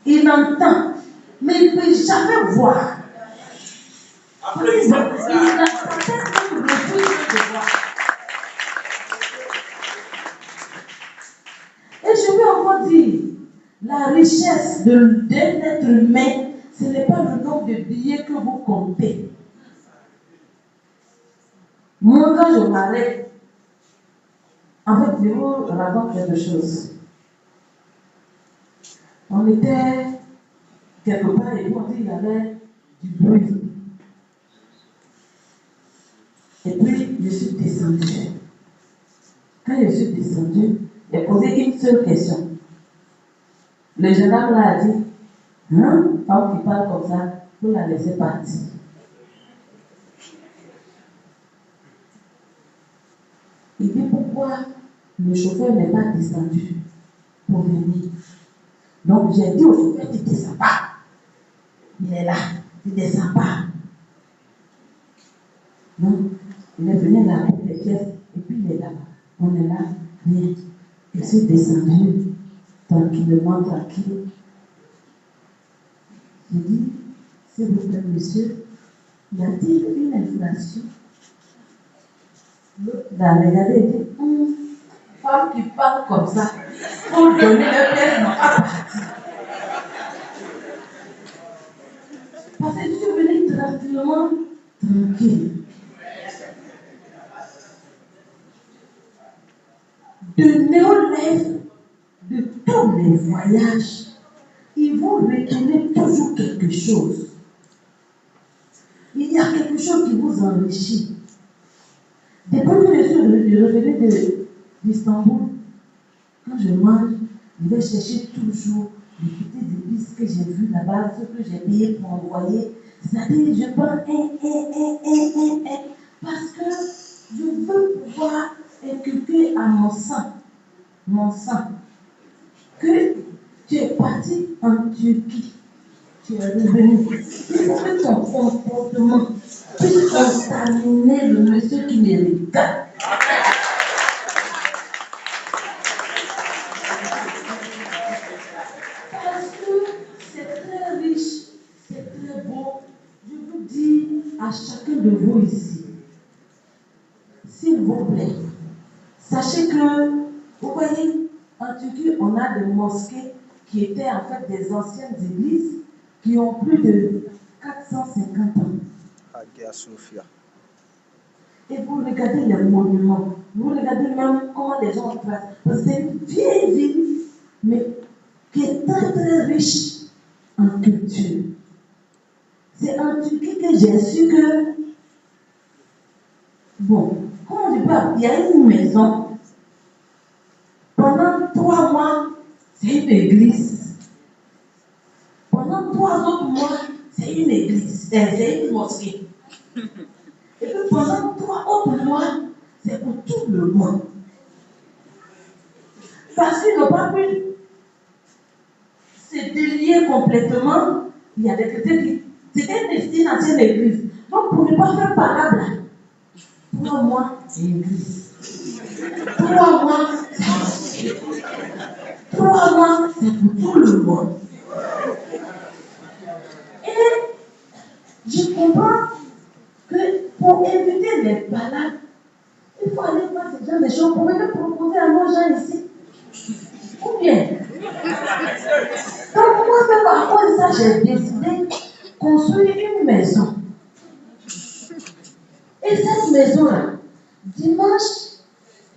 il entend, mais il ne peut jamais voir. Il n'a peut-être que le refuse de voir. Et je vais encore dire, la richesse d'un être humain, ce n'est pas le nombre de billets que vous comptez. Moi, quand je m'arrête, en fait, je vous raconte quelque chose. On était quelque part et puis on dit qu'il y avait du bruit. Et puis, je suis descendue. Quand je suis descendue, j'ai posé une seule question. Le gendarme là a dit, femme qui parle comme ça, vous la laissez partir. Il dit pourquoi le chauffeur n'est pas descendu pour venir. Donc j'ai dit au chauffeur, tu ne descends pas. Il est là, tu ne descends pas. Donc, il est venu là avec les pièces et puis il est là. On est là, rien. Je suis descendu tranquillement, tranquille. J'ai dit, s'il vous plaît, monsieur, y a-t-il une inflation? L'autre a regardé et dit, femme qui parle comme ça, pour donner les pièces, non pas partir. Parce que complètement tranquille. De Néo-Life, de tous les voyages, ils vont retenir toujours quelque chose. Il y a quelque chose qui vous enrichit. Depuis que je suis revenu d'Istanbul, quand je mange, je vais chercher toujours les petites épices que j'ai vues là-bas, ce que j'ai payé pour envoyer. C'est-à-dire, je prends un, parce que je veux pouvoir inculquer à mon sang, que tu es parti en Turquie, tu es revenu. Il faut que ton comportement puisse contaminer le monsieur qui me regarde. Parce que c'est très riche, c'est très beau. Je vous dis à chacun de vous ici, s'il vous plaît, sachez que, vous voyez, en Turquie, on a des mosquées qui étaient en fait des anciennes églises qui ont plus de 450 ans. Hagia Sophia. Et vous regardez les monuments, vous regardez même comment les gens passent. Parce que c'est une vieille ville, mais qui est très très riche en culture. C'est en Turquie que j'ai su que, bon, comment je peux, il y a une maison. Pendant 3 mois, c'est une église. Pendant 3 autres mois, c'est une église, c'est une mosquée. Et puis pendant 3 autres mois, c'est pour tout le monde. Parce qu'ils n'ont pas pu se délier complètement. Il y a des chrétiens qui. C'était une ancienne église. Donc pour ne pas faire parable, 3 mois, c'est une église. 3 mois, c'est une mosquée. 3 mois, c'est pour tout le monde. Et je comprends que pour éviter les balades, il faut aller voir ces gens des choses pour venir proposer à nos gens ici. Ou bien. Donc moi, c'est par rapport à ça, j'ai décidé de construire une maison. Et cette maison-là, dimanche,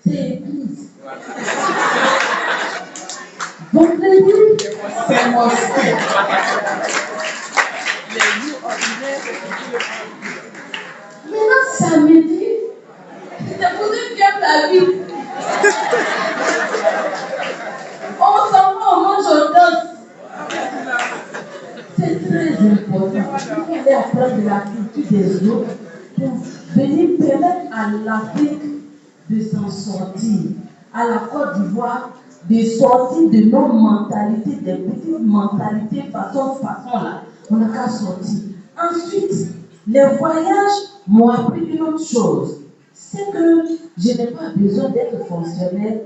c'est l'église. Donc l'église, c'est mosquée. Maintenant, samedi, c'est pour une bien la vie. On s'en va, on mange, on danse. C'est très important. Il faut aller apprendre de la culture des autres pour venir permettre à l'Afrique de s'en sortir, à la Côte d'Ivoire de sortir de nos mentalités, des petites mentalités façon là. On n'a qu'à sortir. Ensuite, les voyages m'ont appris une autre chose. C'est que je n'ai pas besoin d'être fonctionnaire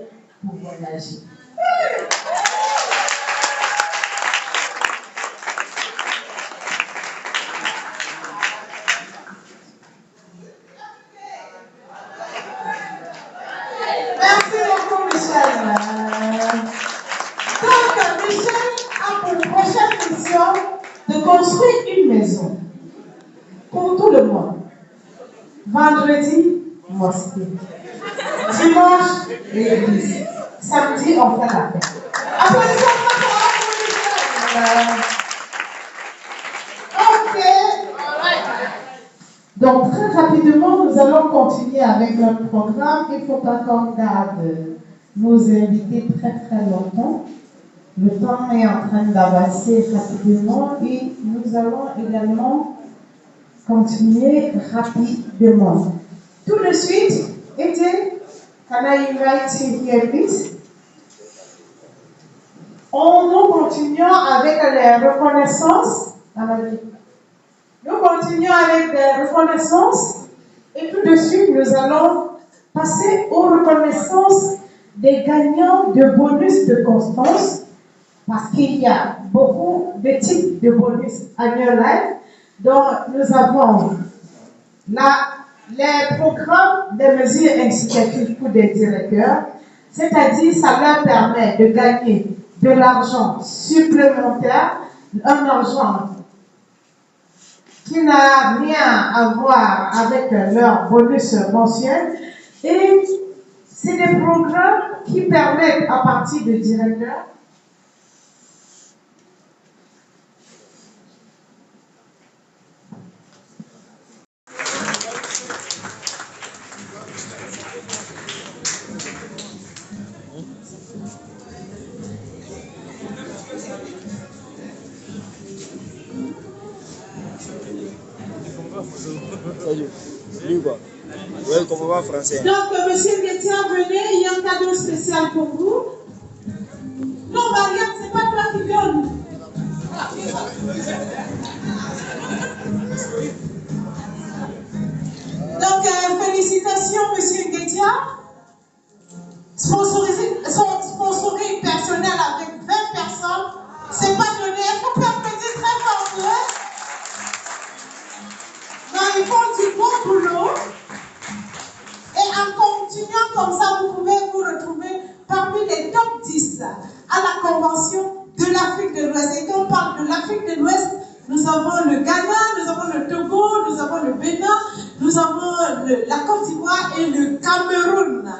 pour voyager. Merci beaucoup, Michel. Donc, Michel a pour prochaine mission de construire une maison pour tout le monde. Vendredi, mosquée. Dimanche, l'église. Samedi, on fait la fête. Applaudissons pour Michel. Ok. Donc, très rapidement, nous allons continuer avec notre programme. Il faut pas qu'on garde nos invités très très longtemps. Le temps est en train d'avancer rapidement et nous allons également continuer rapidement. Tout de suite, Etienne, can I invite you here, please? Nous continuons avec les reconnaissances. Nous continuons avec les reconnaissances et tout de suite, nous allons passer aux reconnaissances des gagnants de bonus de Constance parce qu'il y a beaucoup de types de bonus annual life. Donc, nous avons les programmes de mesures incitatives pour des directeurs, c'est-à-dire ça leur permet de gagner de l'argent supplémentaire, un argent qui n'a rien à voir avec leur bonus mensuel. Et c'est des programmes qui permettent à partir de directeurs Oui, comprends pas français. Donc, monsieur Guettia, venez, il y a un cadeau spécial pour vous. Non, Mariam, c'est pas toi qui donne. Donc, félicitations, monsieur Guettia. Sponsoring personnel avec 20 personnes, c'est pas donné. Il faut faire petit très fort. Non, ils font du bon boulot. Et en continuant comme ça, vous pouvez vous retrouver parmi les top 10 à la Convention de l'Afrique de l'Ouest. Et quand on parle de l'Afrique de l'Ouest, nous avons le Ghana, nous avons le Togo, nous avons le Bénin, nous avons la Côte d'Ivoire et le Cameroun.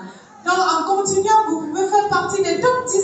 Donc en continuant, vous pouvez faire partie des top 10